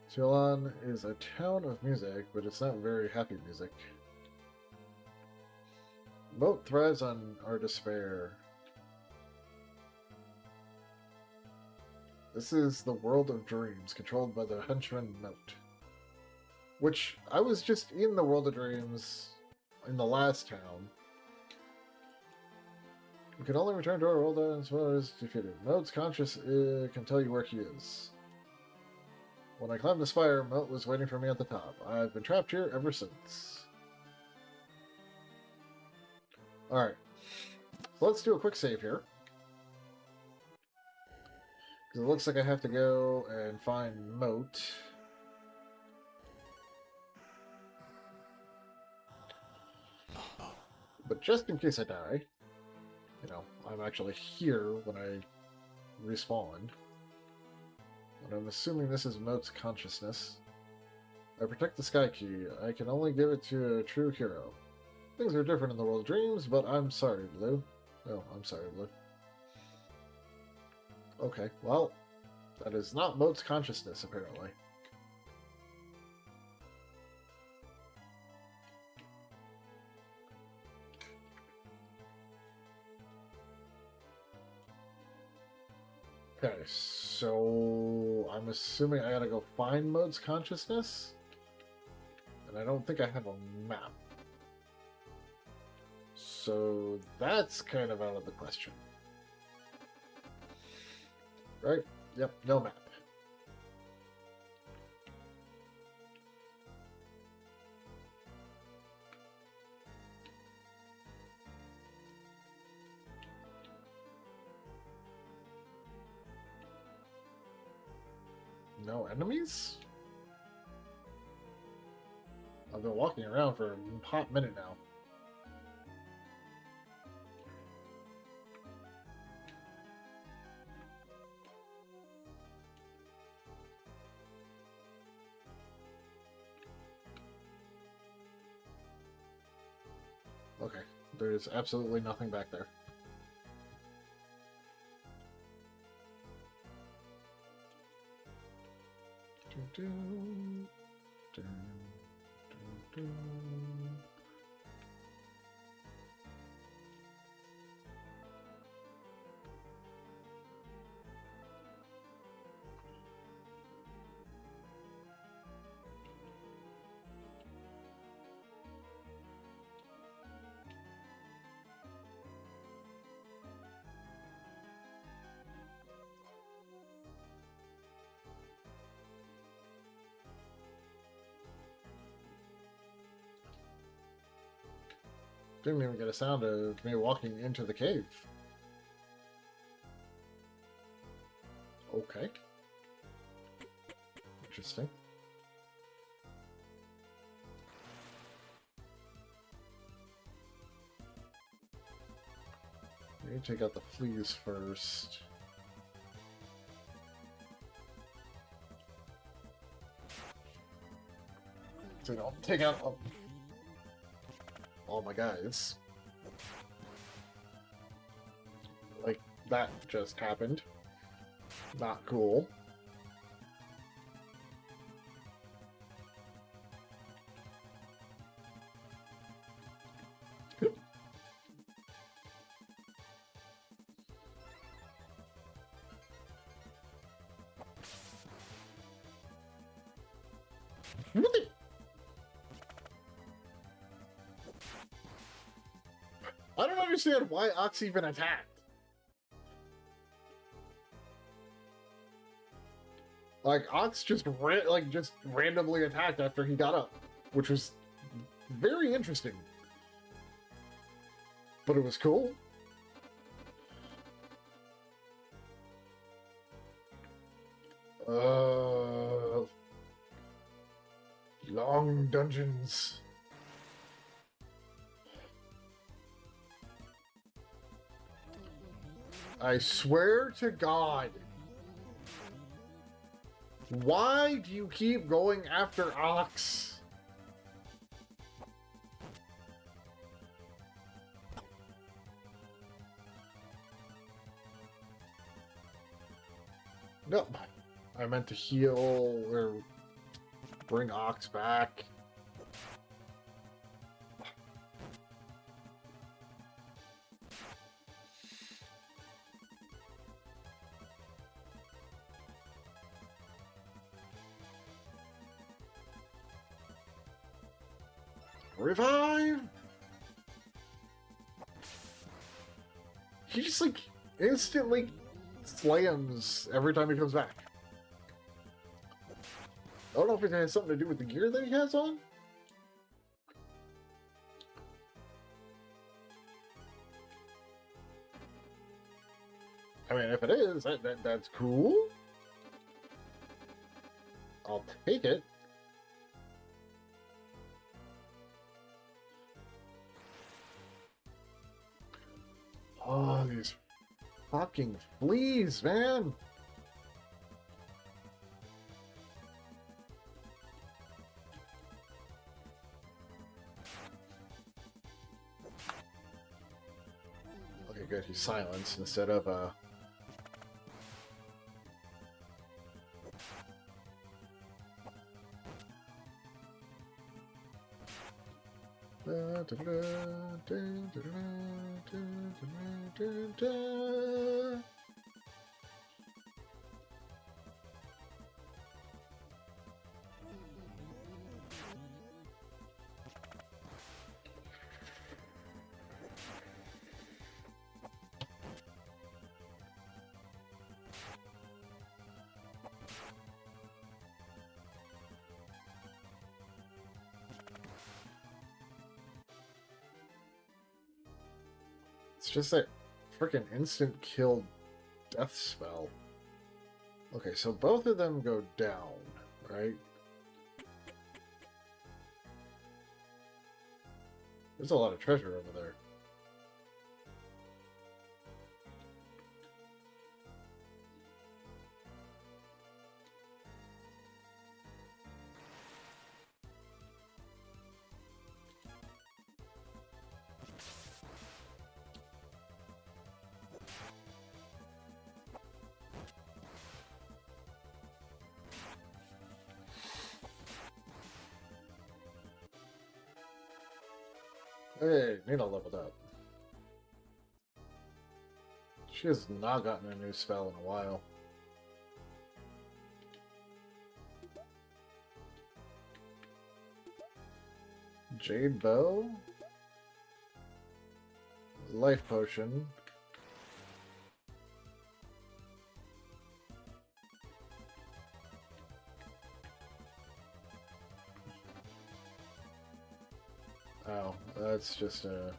Ceylon is a town of music, but it's not very happy music. Moat thrives on our despair. This is the world of dreams, controlled by the henchman Moat. Which, I was just in the world of dreams in the last town. We can only return to our world as well as defeated. Moat's conscious can tell you where he is. When I climbed the spire, Moat was waiting for me at the top. I've been trapped here ever since. Alright. So let's do a quick save here. Because it looks like I have to go and find Moat. But just in case I die, you know, I'm actually here when I respawn. And I'm assuming this is Moat's consciousness. I protect the Sky Key. I can only give it to a true hero. Things are different in the world of dreams, but I'm sorry, Blue. Oh, I'm sorry, Blue. Okay, well, that is not Moat's consciousness, apparently. Okay, so I'm assuming I gotta go find Moat's consciousness? And I don't think I have a map. So that's kind of out of the question. Right? Yep, no map. No enemies? I've been walking around for a hot minute now. There's absolutely nothing back there. Didn't even get a sound of me walking into the cave. Okay. Interesting. We need to take out the fleas first. So I'll take out all my guys. Like, that just happened. Not cool. Really? I don't understand why Ox even attacked. Like, Ox just randomly attacked after he got up, which was very interesting. But it was cool. Long dungeons. I swear to God. Why do you keep going after Ox? No, I meant to heal or bring Ox back. Revive! He just, like, instantly slams every time he comes back. I don't know if it has something to do with the gear that he has on. I mean, if it is, that's cool. I'll take it. Oh, these fucking fleas, man! Okay, good. He's silenced instead of It's just that freaking instant kill death spell. Okay, so both of them go down, right? There's a lot of treasure over there. Hey, Nina leveled up. She has not gotten a new spell in a while. Jade Bow? Life Potion. Oh, that's just a...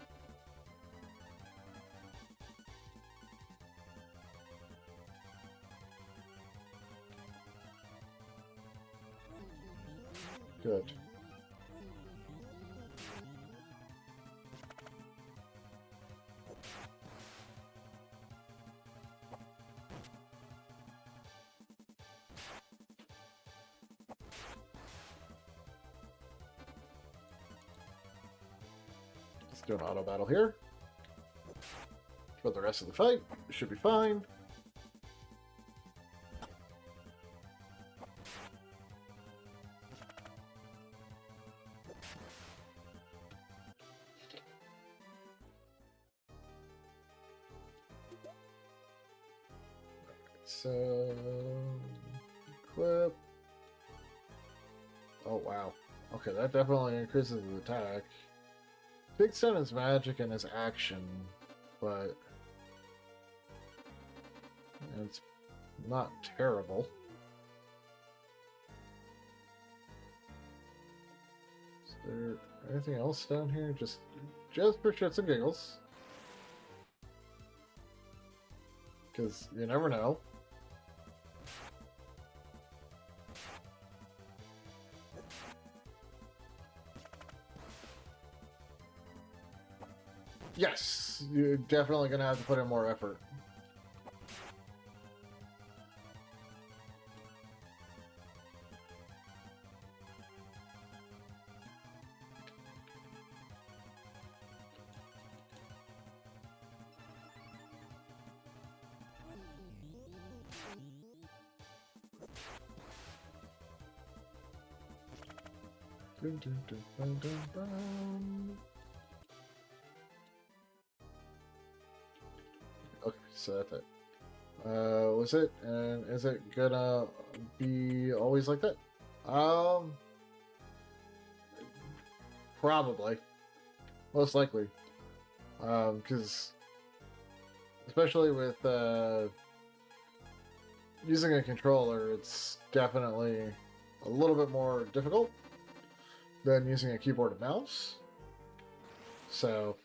Good. Let's do an auto battle here. For the rest of the fight, should be fine. So, equip. Oh wow. Okay, that definitely increases the attack. Big Sun is magic and his action, but it's not terrible. Is there anything else down here? Just for shits and giggles. Because you never know. Yes, you're definitely going to have to put in more effort. Dun, dun, dun, dun, dun, dun. Okay, so that's it. Was it, and is it gonna be always like that? Probably. Most likely. Because especially with using a controller, it's definitely a little bit more difficult than using a keyboard and mouse. So,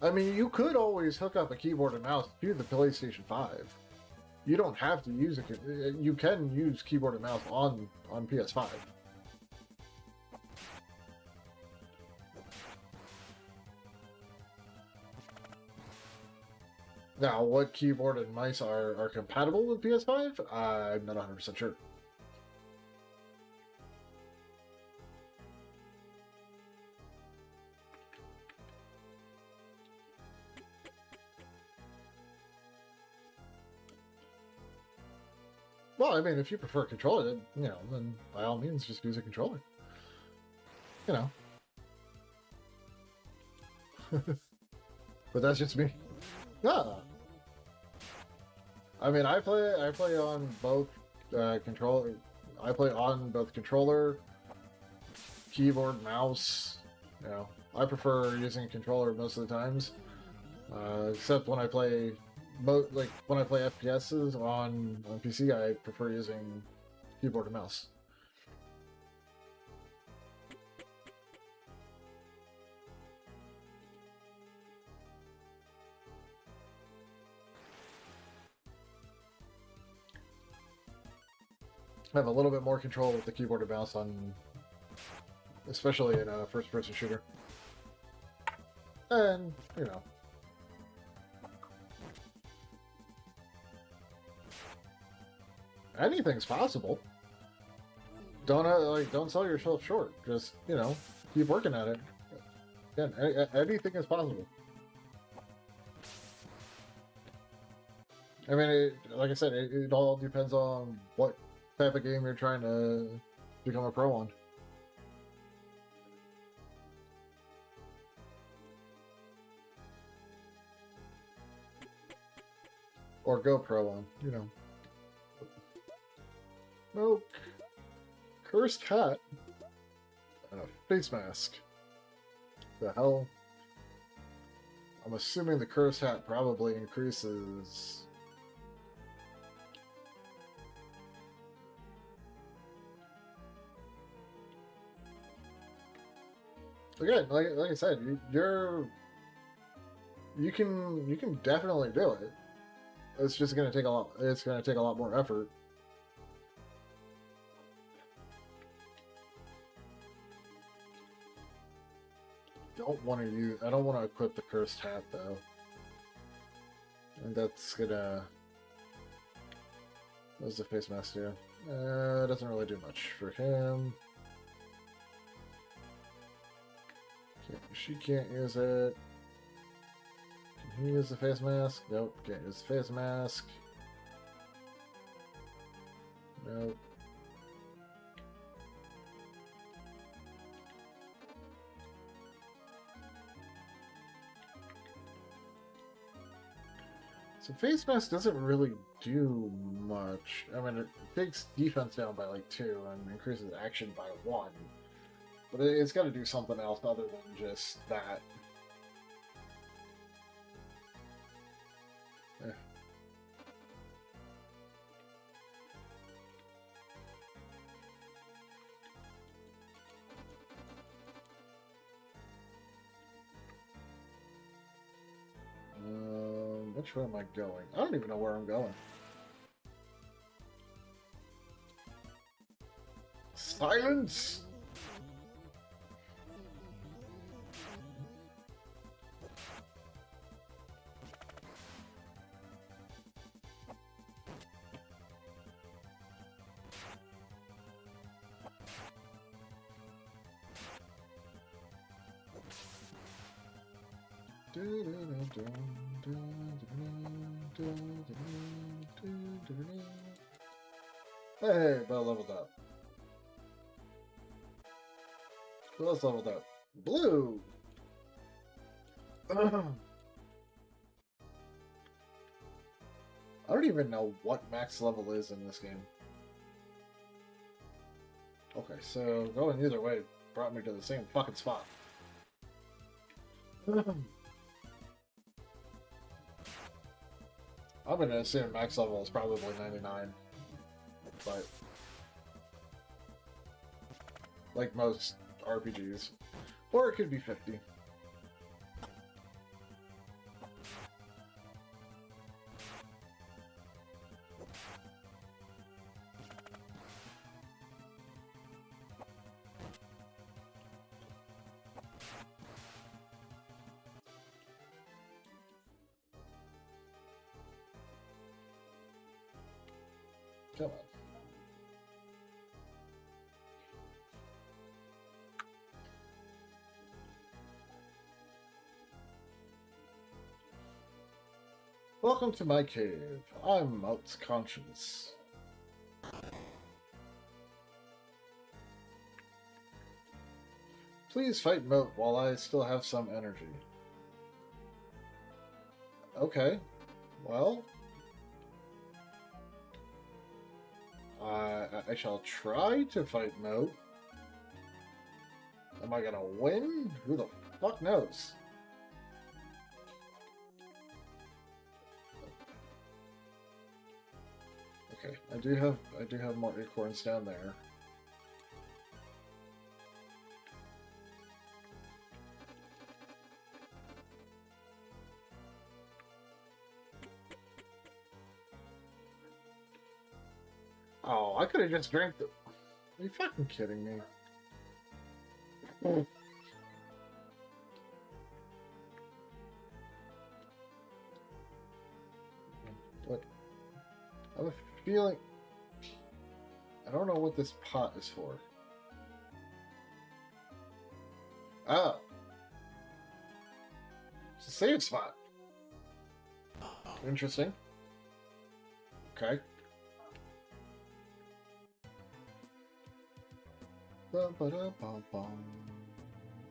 I mean, you could always hook up a keyboard and mouse to the PlayStation 5. You don't have to use it. You can use keyboard and mouse on PS5. Now, what keyboard and mice are compatible with PS5? I'm not 100% sure. Well, I mean, if you prefer a controller, then, then by all means, just use a controller. You know. But that's just me. Yeah. I mean, I play on both controller. I play on both controller, keyboard, mouse. I prefer using a controller most of the times, except when I play when I play FPSs on PC. I prefer using keyboard and mouse. I have a little bit more control with the keyboard and mouse on, especially in a first-person shooter. And, anything's possible. Don't sell yourself short. Just, keep working at it. Again, anything is possible. I mean, like I said, it all depends on what type of game you're trying to become a pro on. Or GoPro one, you know. No. Cursed hat. And a face mask. The hell? I'm assuming the cursed hat probably increases... Again, like I said, you can definitely do it. It's just gonna take a lot. It's gonna take a lot more effort. Don't want to use. I don't want to equip the cursed hat though. And that's gonna. What does the face mask do? Doesn't really do much for him. She can't use it. Can he use the face mask? Nope, can't use the face mask. Nope. So face mask doesn't really do much. I mean, it takes defense down by like 2 and increases action by 1. But it's got to do something else other than just that. Eh. Which way am I going? I don't even know where I'm going. Silence! Hey, but I leveled up. Who else leveled up? Blue! I don't even know what max level is in this game. Okay, so going either way brought me to the same fucking spot. I'm gonna assume max level is probably 99. But like most RPGs. Or it could be 50. Come on. Welcome to my cave. I'm Mout's conscience. Please fight Moat while I still have some energy. Okay. Well... I shall try to fight Moat. Am I gonna win? Who the fuck knows? Okay, I do have more acorns down there. Oh, I could have just drank the... Are you fucking kidding me? What? I have a feeling... I don't know what this pot is for. Oh. It's a save spot. Interesting. Okay. Bum ba dum bum bum.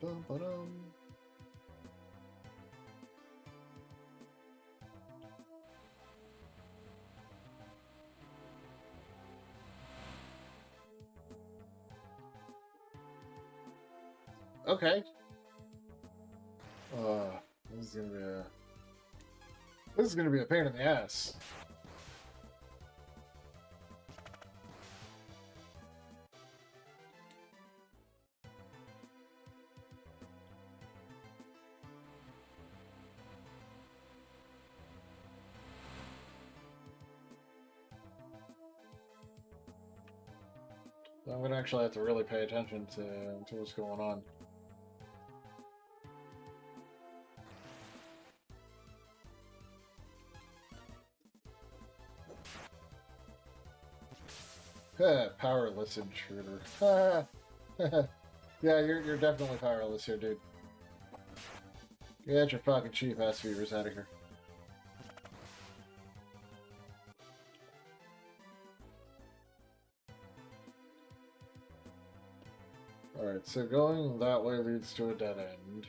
Bum ba dum. Okay. Uh, this is gonna be a... This is gonna be a pain in the ass. I'm gonna actually have to really pay attention to what's going on. Powerless intruder. Yeah, you're definitely powerless here, dude. Get your fucking cheap ass beavers out of here. Alright, so going that way leads to a dead end.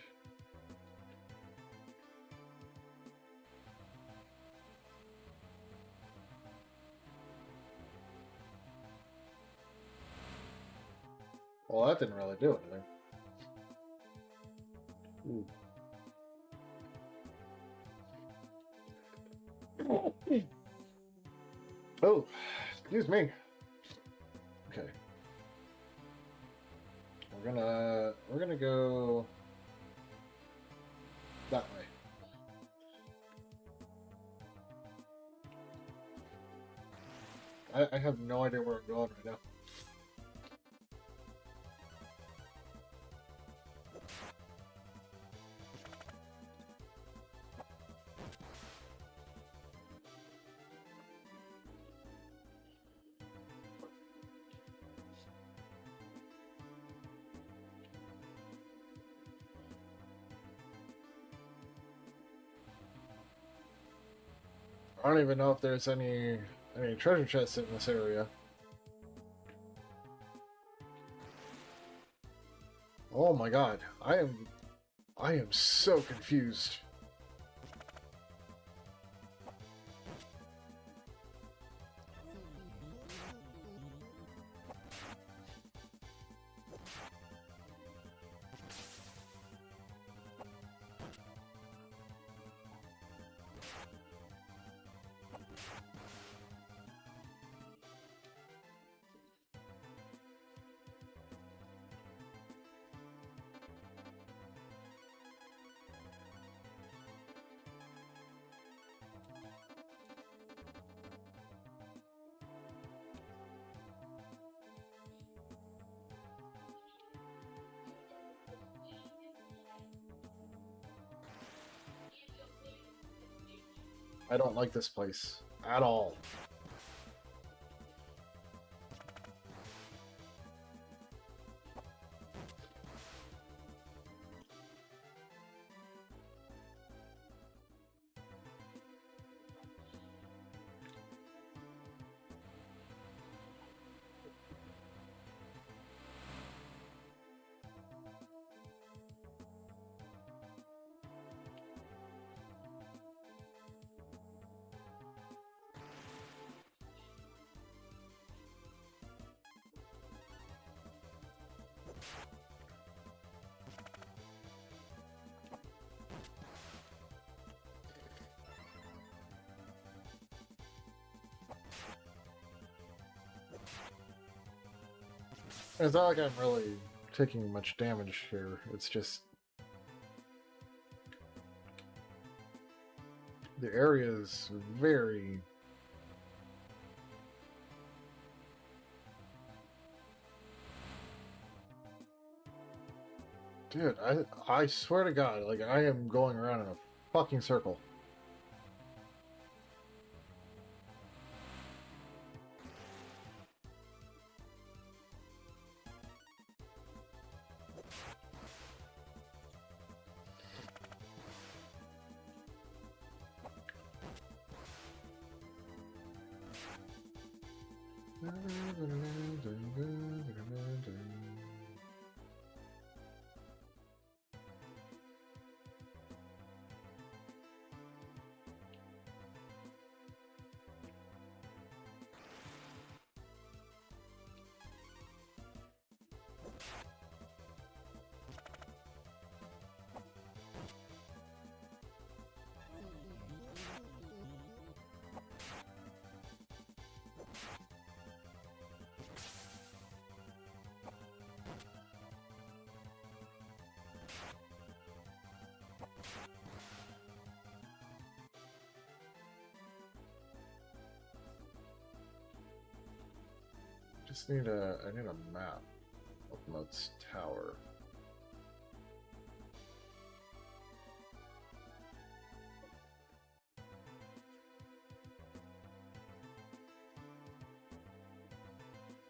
Well, that didn't really do anything. Ooh. Oh, excuse me. Okay. We're gonna go that way. I have no idea where I'm going right now. I don't even know if there's any treasure chests in this area. Oh my god, I am so confused. I don't like this place at all. It's not like I'm really taking much damage here. It's just the area is very... Dude, I swear to God, like I am going around in a fucking circle. just need I need a map of Moat's Tower.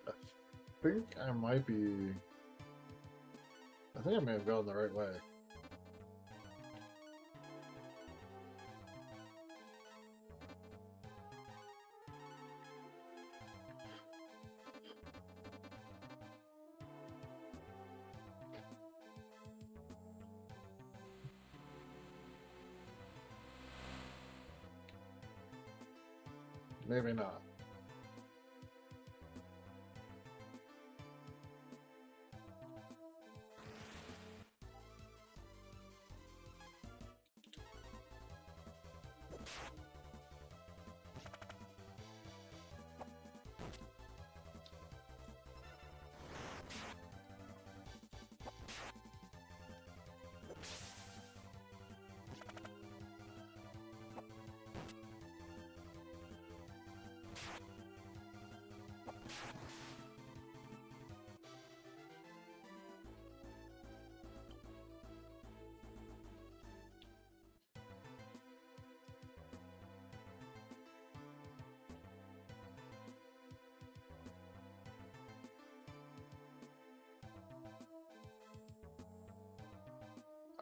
I think I might be. I think I may have gone the right way. Maybe not.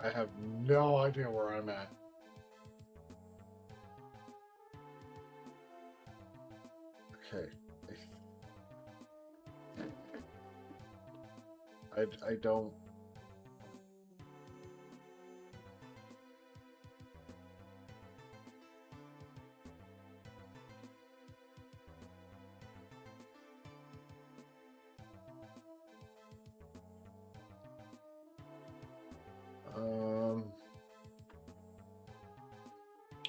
I have no idea where I'm at. Okay. I don't.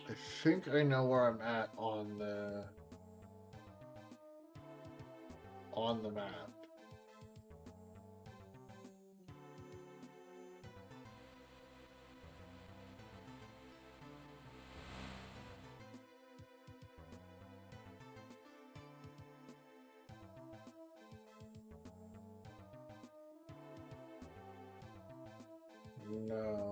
I think I know where I'm at on the map. No.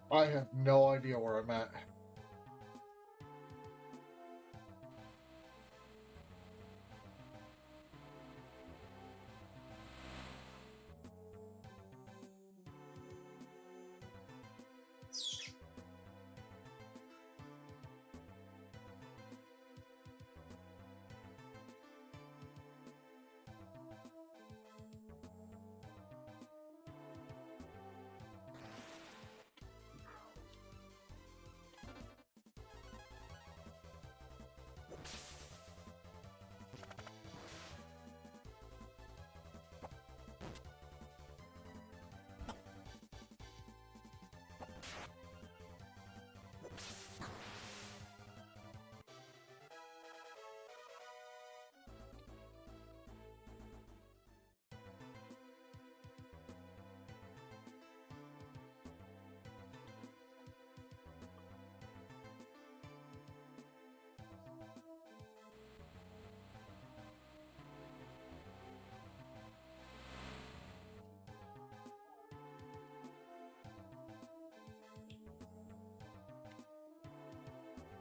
I have no idea where I'm at.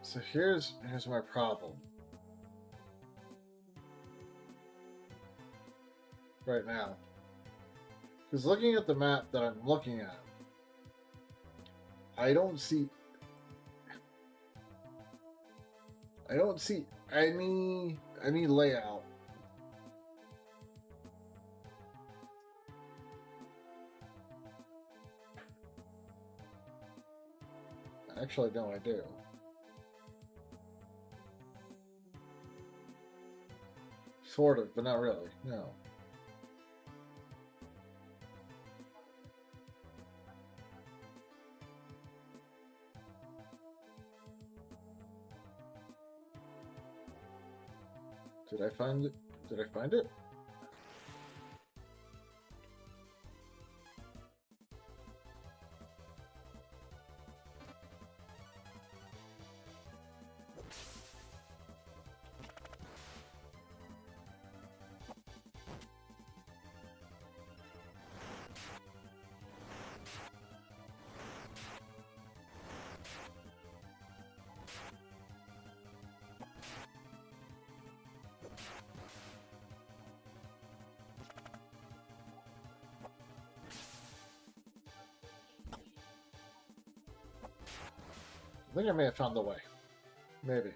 So here's my problem right now. Because looking at the map that I'm looking at, I don't see any layout. Actually, no, I do. Sort of, but not really. No. Did I find it? Did I find it? I think I may have found the way. Maybe.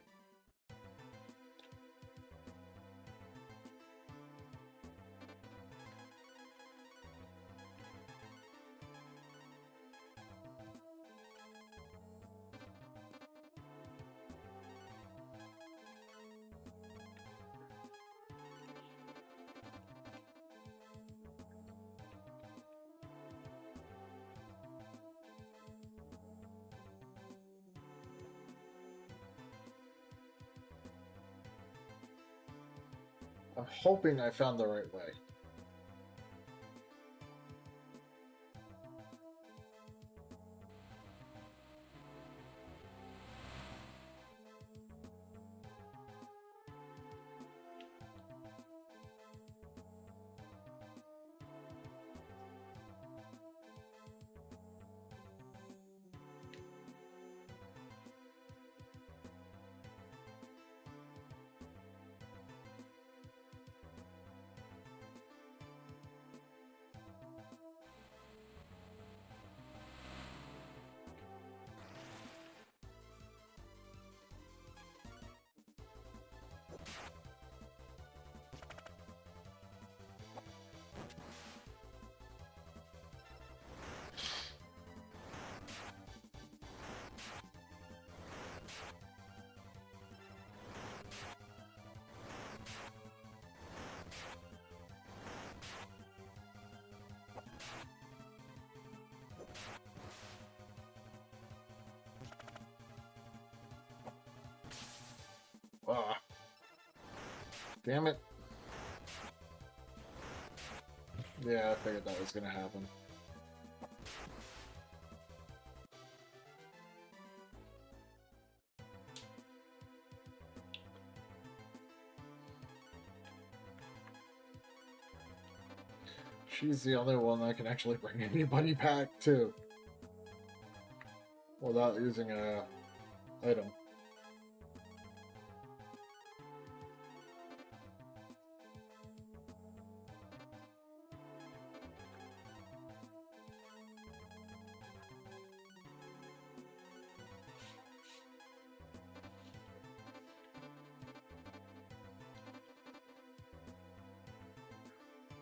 I'm hoping I found the right way. Ah, damn it. Yeah, I figured that was gonna happen. She's the only one that can actually bring anybody back, too. Without using a item.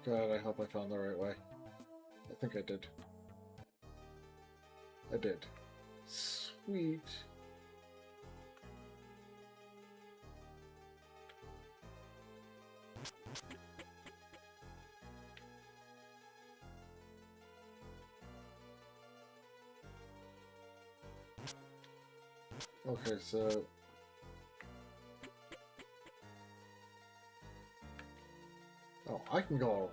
God, I hope I found the right way. I think I did. I did. Sweet. Okay, so... Oh, I can go...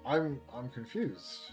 I'm confused.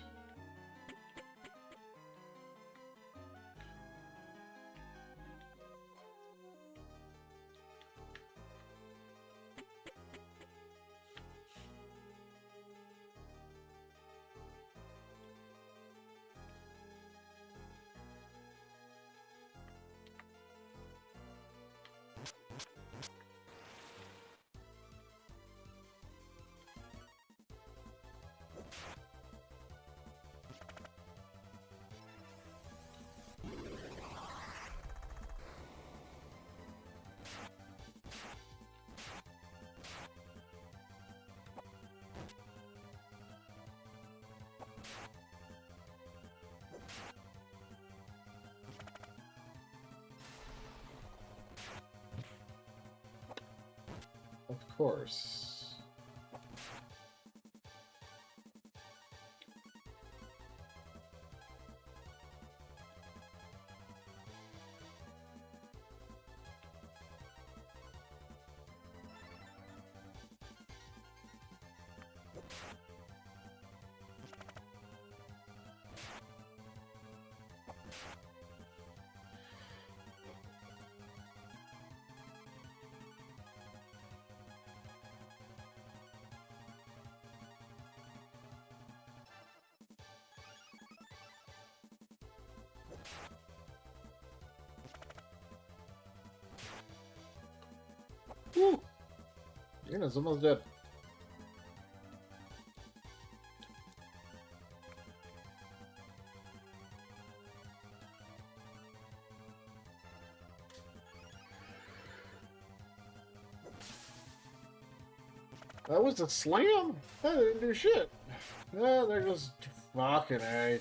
Of course. Woo! Ina's almost dead. That was a slam? That didn't do shit. Yeah, they're just fucking A.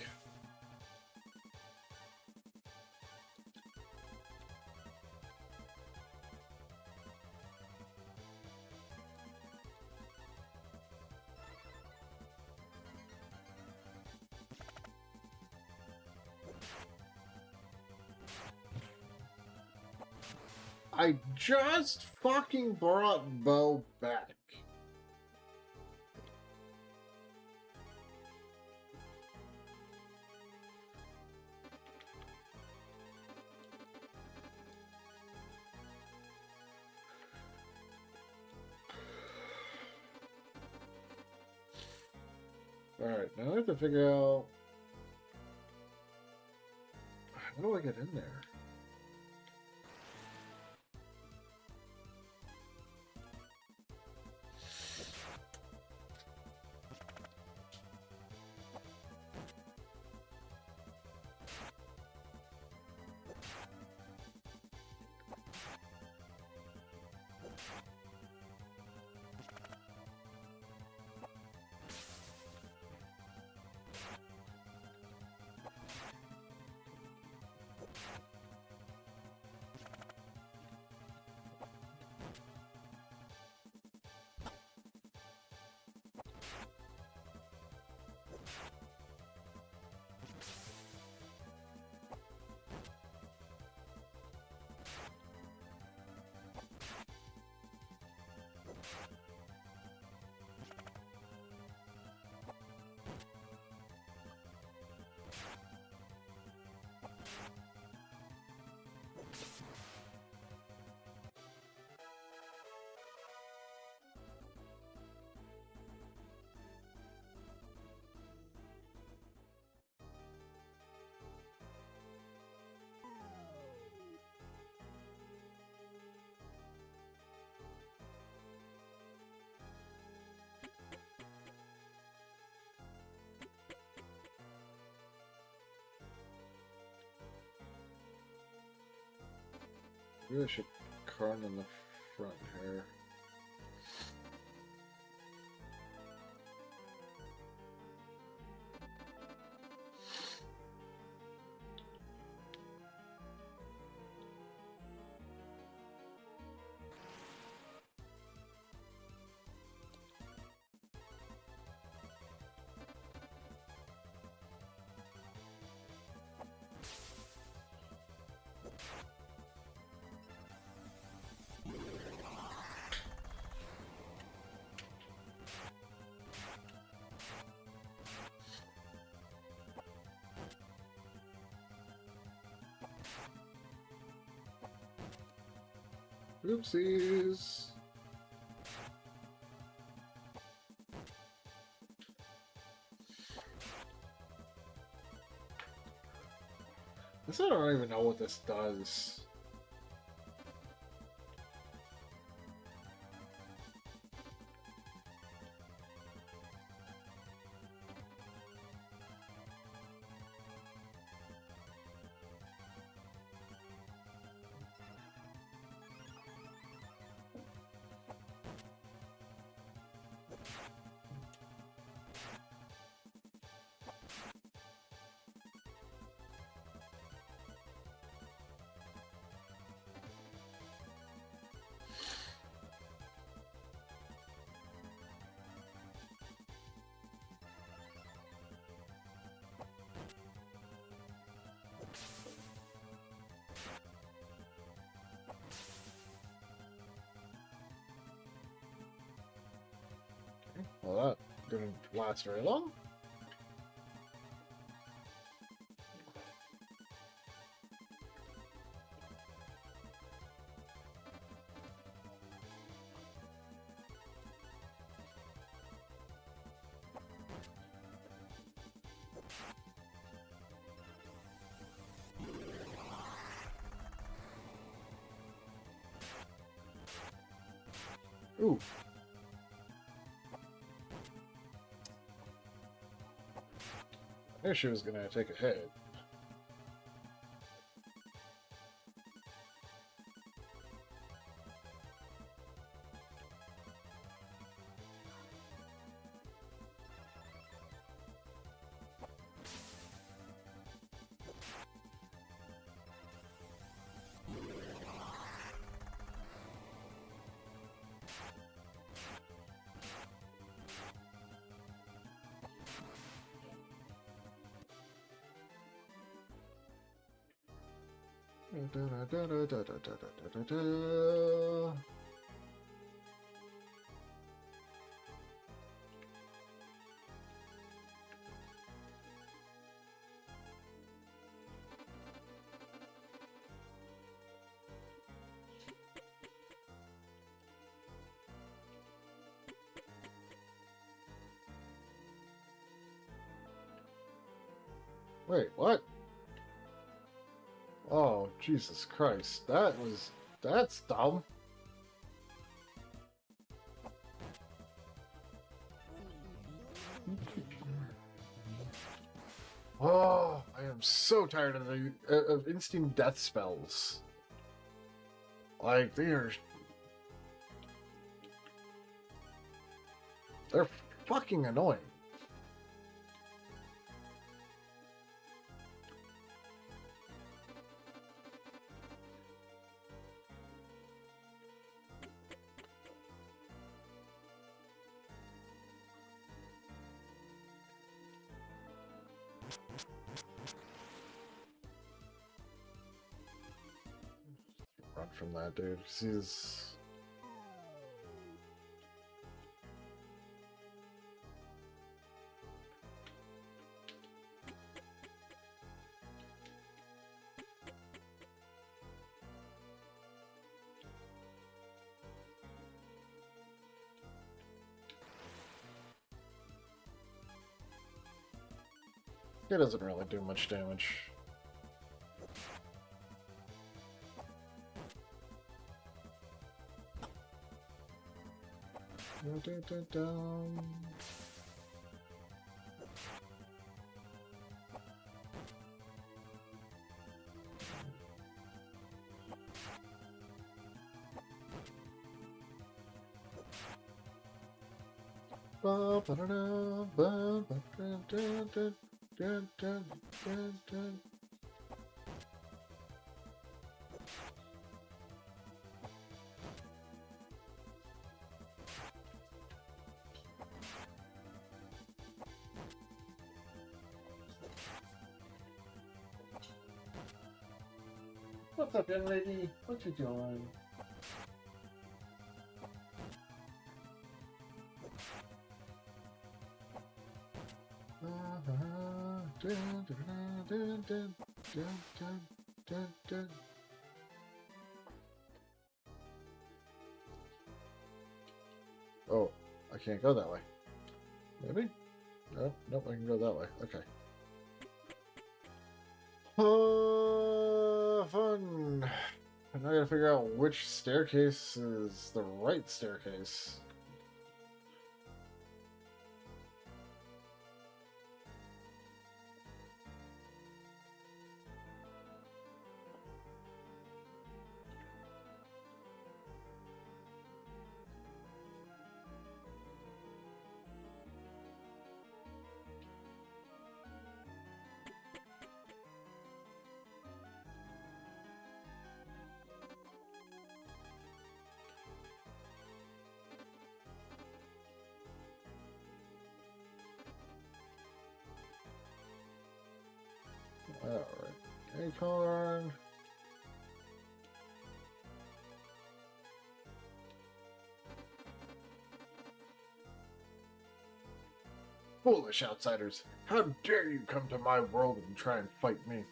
I just fucking brought Bo back. Alright, now I have to figure out... How do I get in there? Maybe I should card in the front here. Oopsies. I still don't even know what this does. Well, that didn't last very long. Ooh. I knew she was gonna take a hit. Wait, what? Oh, Jesus Christ. That's dumb. Oh, I am so tired of instant death spells. Like, they're fucking annoying. Run from that dude. He's... He doesn't really do much damage. What's up, young lady? What you doing? Oh, I can't go that way. Maybe? No, nope, I can go that way. Okay. Fun. And I gotta figure out which staircase is the right staircase. Foolish outsiders! How dare you come to my world and try and fight me?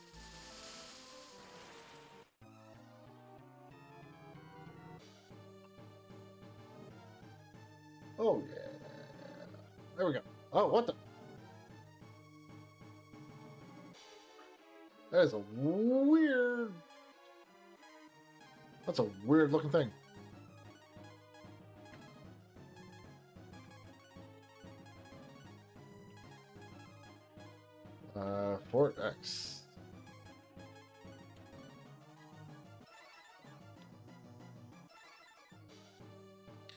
Oh yeah. There we go. Oh, what the? That is a weird... That's a weird looking thing. Fort X.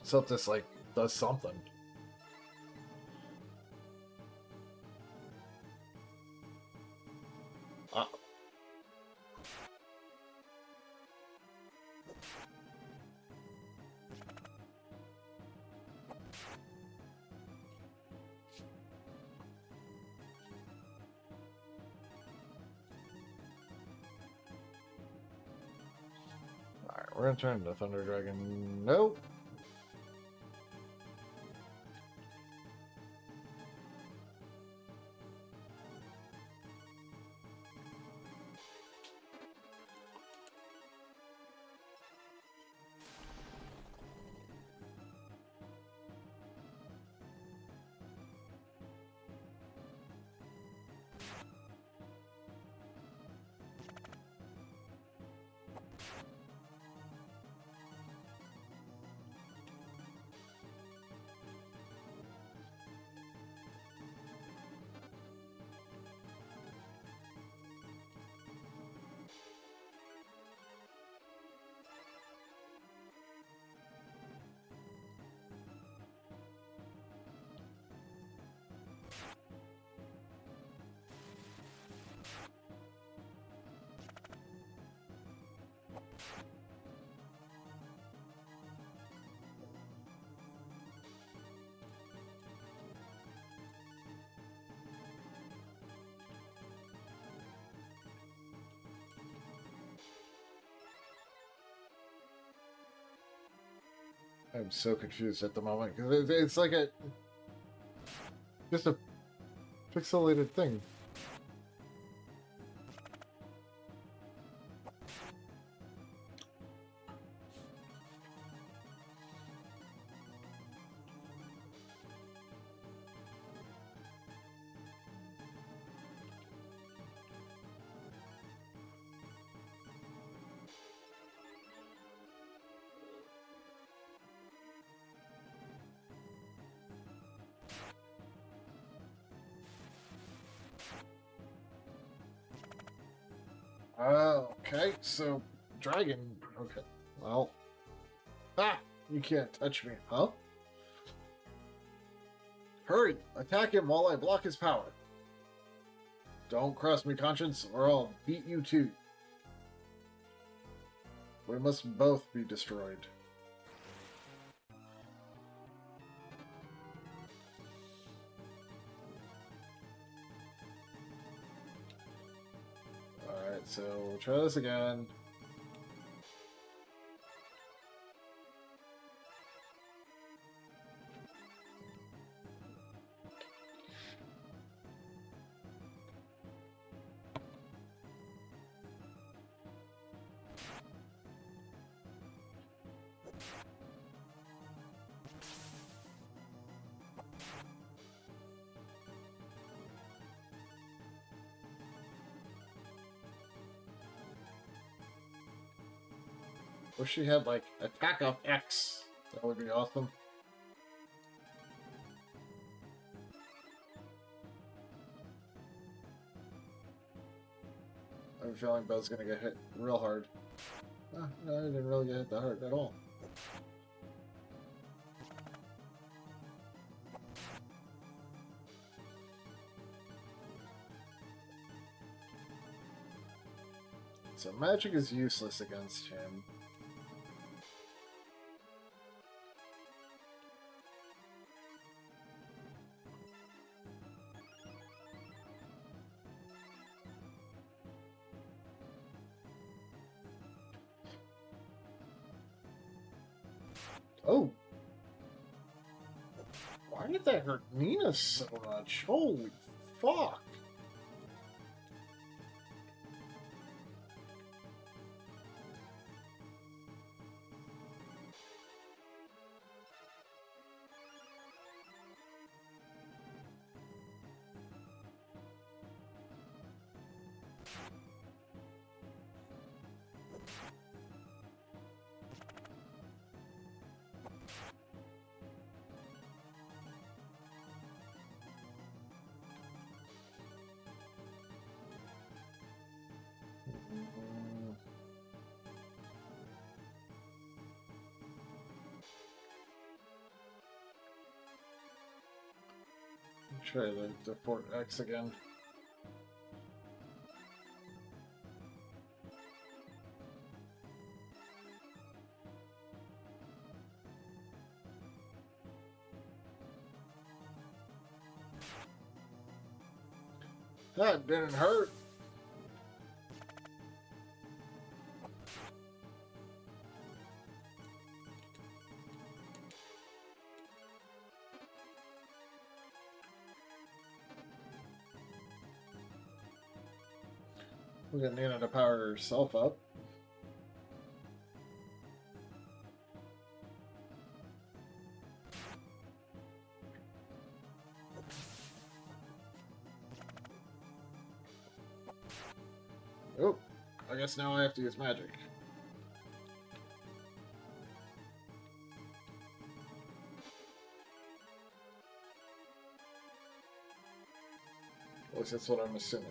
So this, like, does something. Ah. Alright, we're gonna turn into Thunder Dragon. Nope. I'm so confused at the moment because it's like just a pixelated thing. Okay, so dragon. Okay, well, you can't touch me, huh? Hurry, attack him while I block his power. Don't cross me, conscience, or I'll beat you too. We must both be destroyed. Alright, so we'll try this again. Wish she had, like, attack of X. That would be awesome. I have a feeling Buzz gonna get hit real hard. No, I didn't really get hit that hard at all. So magic is useless against him. Oh! Why did that hurt Nina so much? Holy fuck! Try the Port X again. That didn't hurt. We're gonna need to power herself up. Oh, I guess now I have to use magic. At least that's what I'm assuming.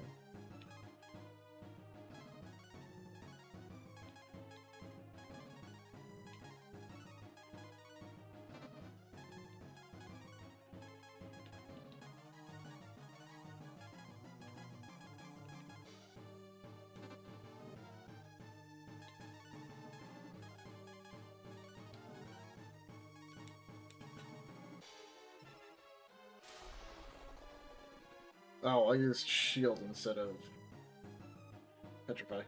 Oh, I used shield instead of petrify.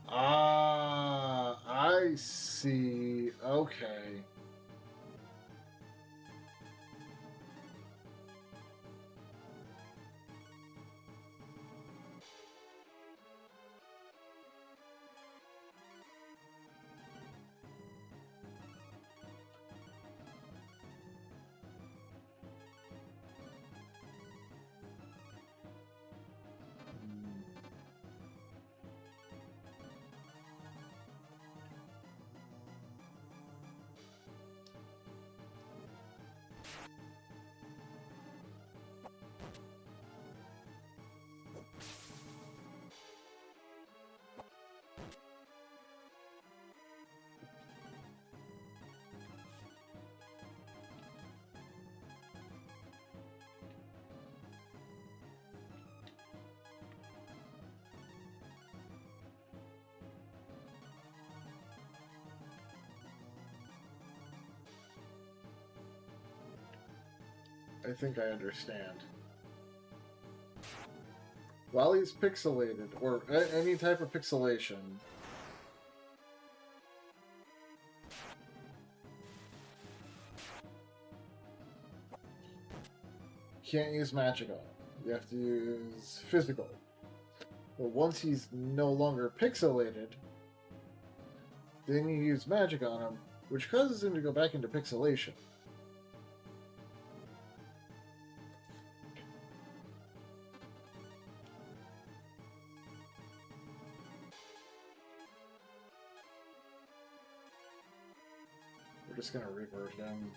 Ah, I see. Okay. I think I understand. While he's pixelated, or any type of pixelation, you can't use magic on him. You have to use physical. But once he's no longer pixelated, then you use magic on him, which causes him to go back into pixelation. We're just gonna revert him.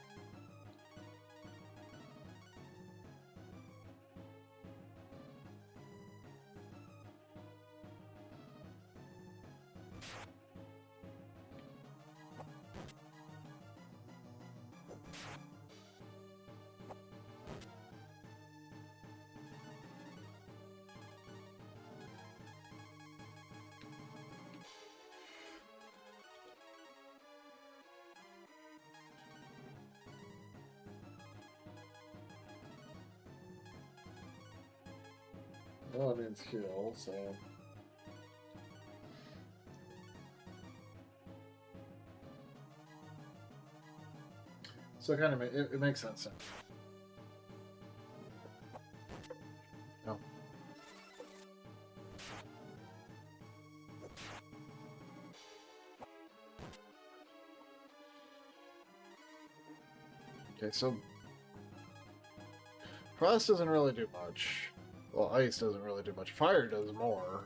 Well, it means heal, so... So it kind of it makes sense. No. Okay, so Frost doesn't really do much. Well, Ice doesn't really do much. Fire does more.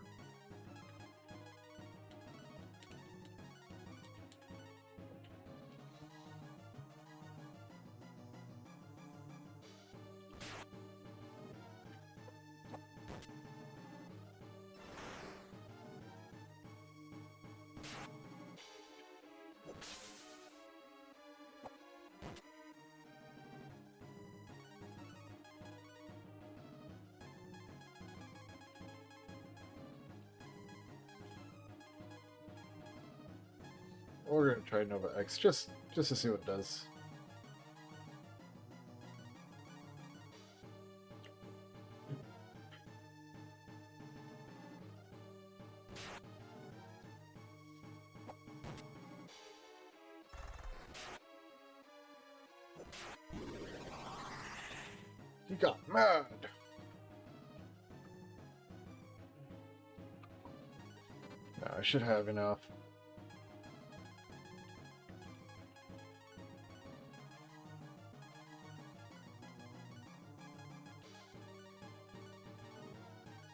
We're gonna try Nova X just to see what it does. He got mad. No, I should have enough.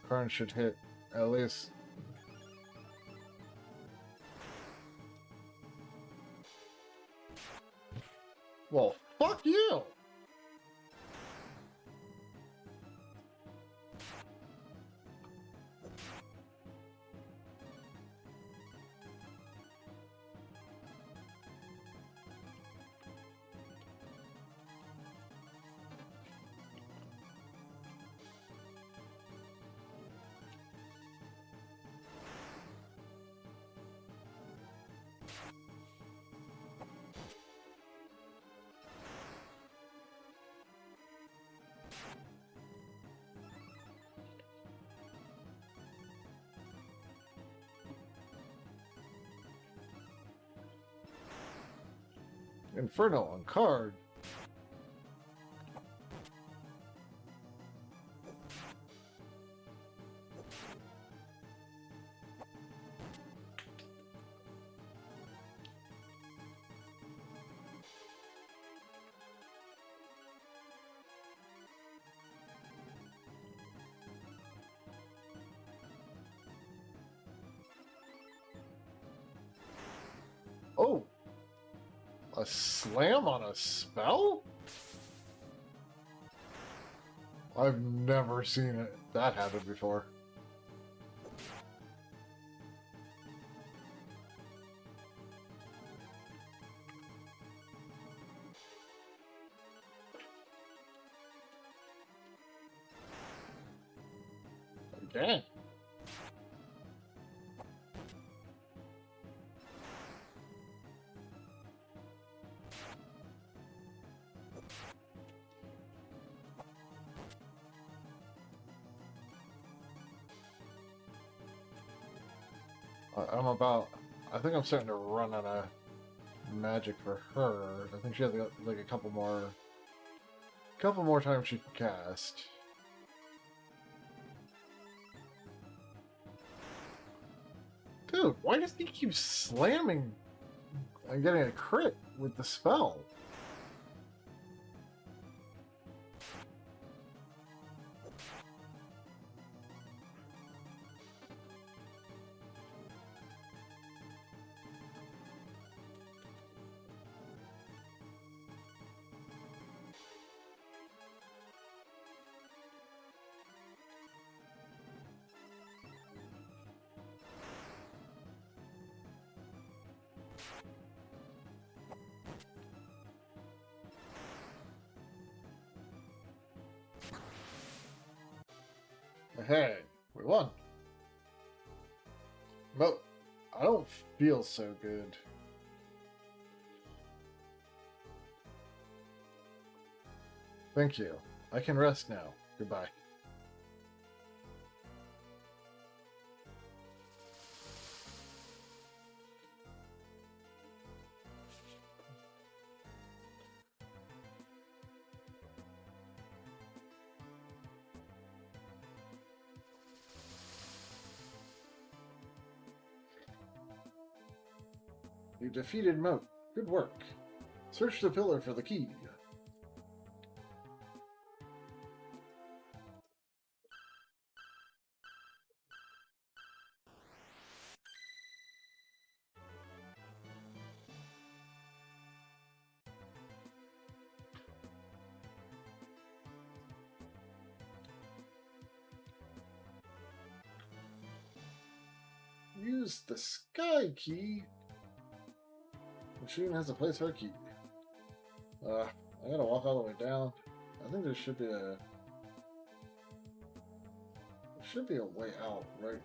Karn should hit at least. Well, fuck you! Inferno on card. Oh! A slam on a spell? I've never seen that happen before. Okay. I think I'm starting to run out of magic for her. I think she has like a couple more times she can cast. Dude, why does he keep slamming and getting a crit with the spell? Hey, we won. But I don't feel so good. Thank you. I can rest now. Goodbye. You defeated Moat. Good work. Search the pillar for the key. Use the sky key. Machine has a place for a key. I gotta walk all the way down. I think there should be a way out right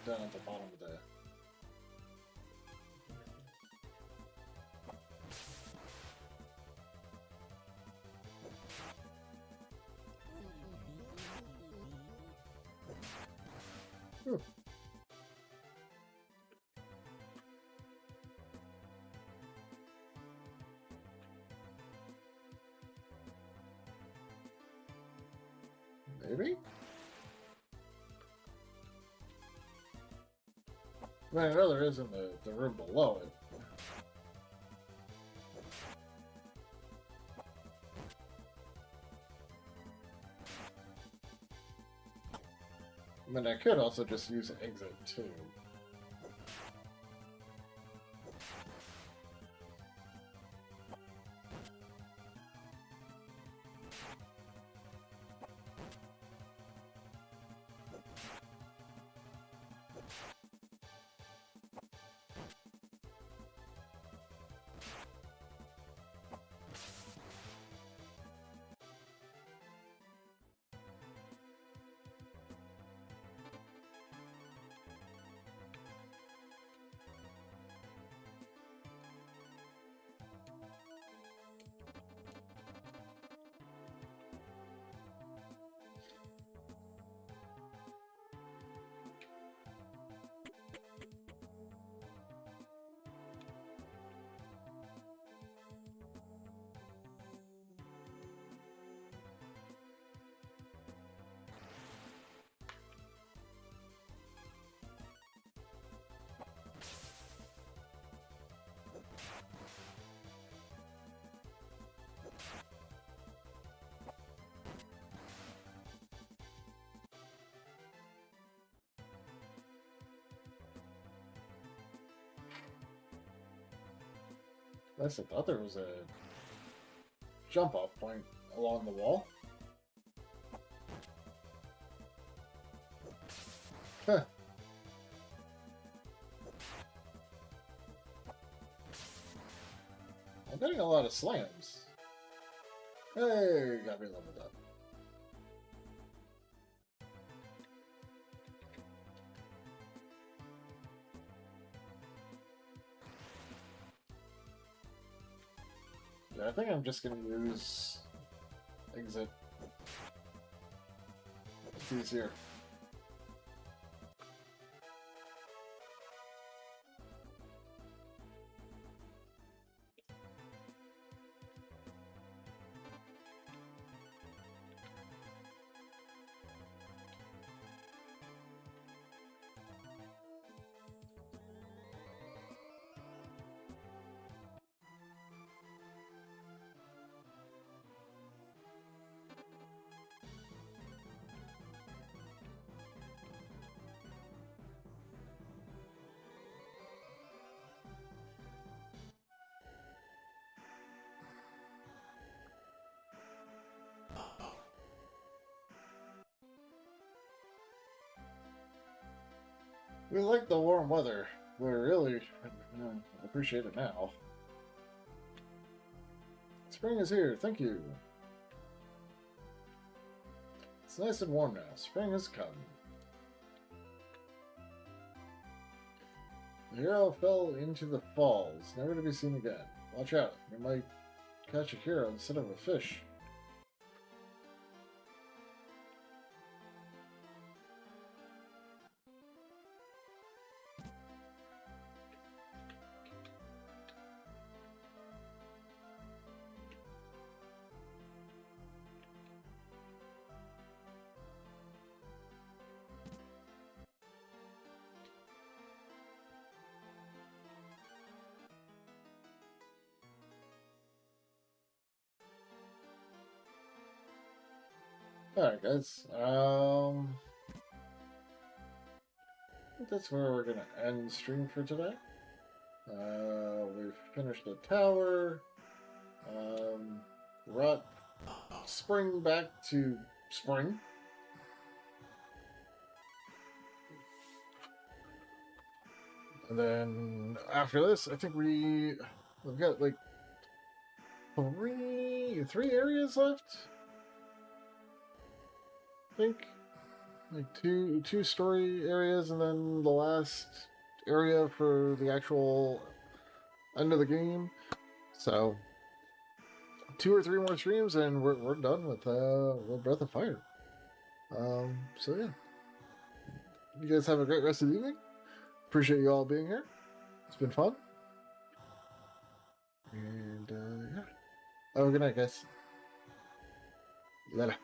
down at the bottom of that. Whew. Maybe? I mean, I know there is in the room below it. I mean, I could also just use an exit, too. I thought there was a jump-off point along the wall. Huh. I'm getting a lot of slams. Hey, got me leveled up. Yeah, I think I'm just gonna use exit. It's easier. We like the warm weather. We really appreciate it now. Spring is here. Thank you. It's nice and warm now. Spring has come. The hero fell into the falls, never to be seen again. Watch out. You might catch a hero instead of a fish. Alright, guys. I think that's where we're gonna end stream for today. We've finished the tower. Brought spring back to spring. And then after this, I think we've got like three areas left. I think like two story areas, and then the last area for the actual end of the game. So 2 or 3 more streams, and we're done with Breath of Fire. So yeah, you guys have a great rest of the evening. Appreciate you all being here. It's been fun. And yeah, have a good night, guys. Later.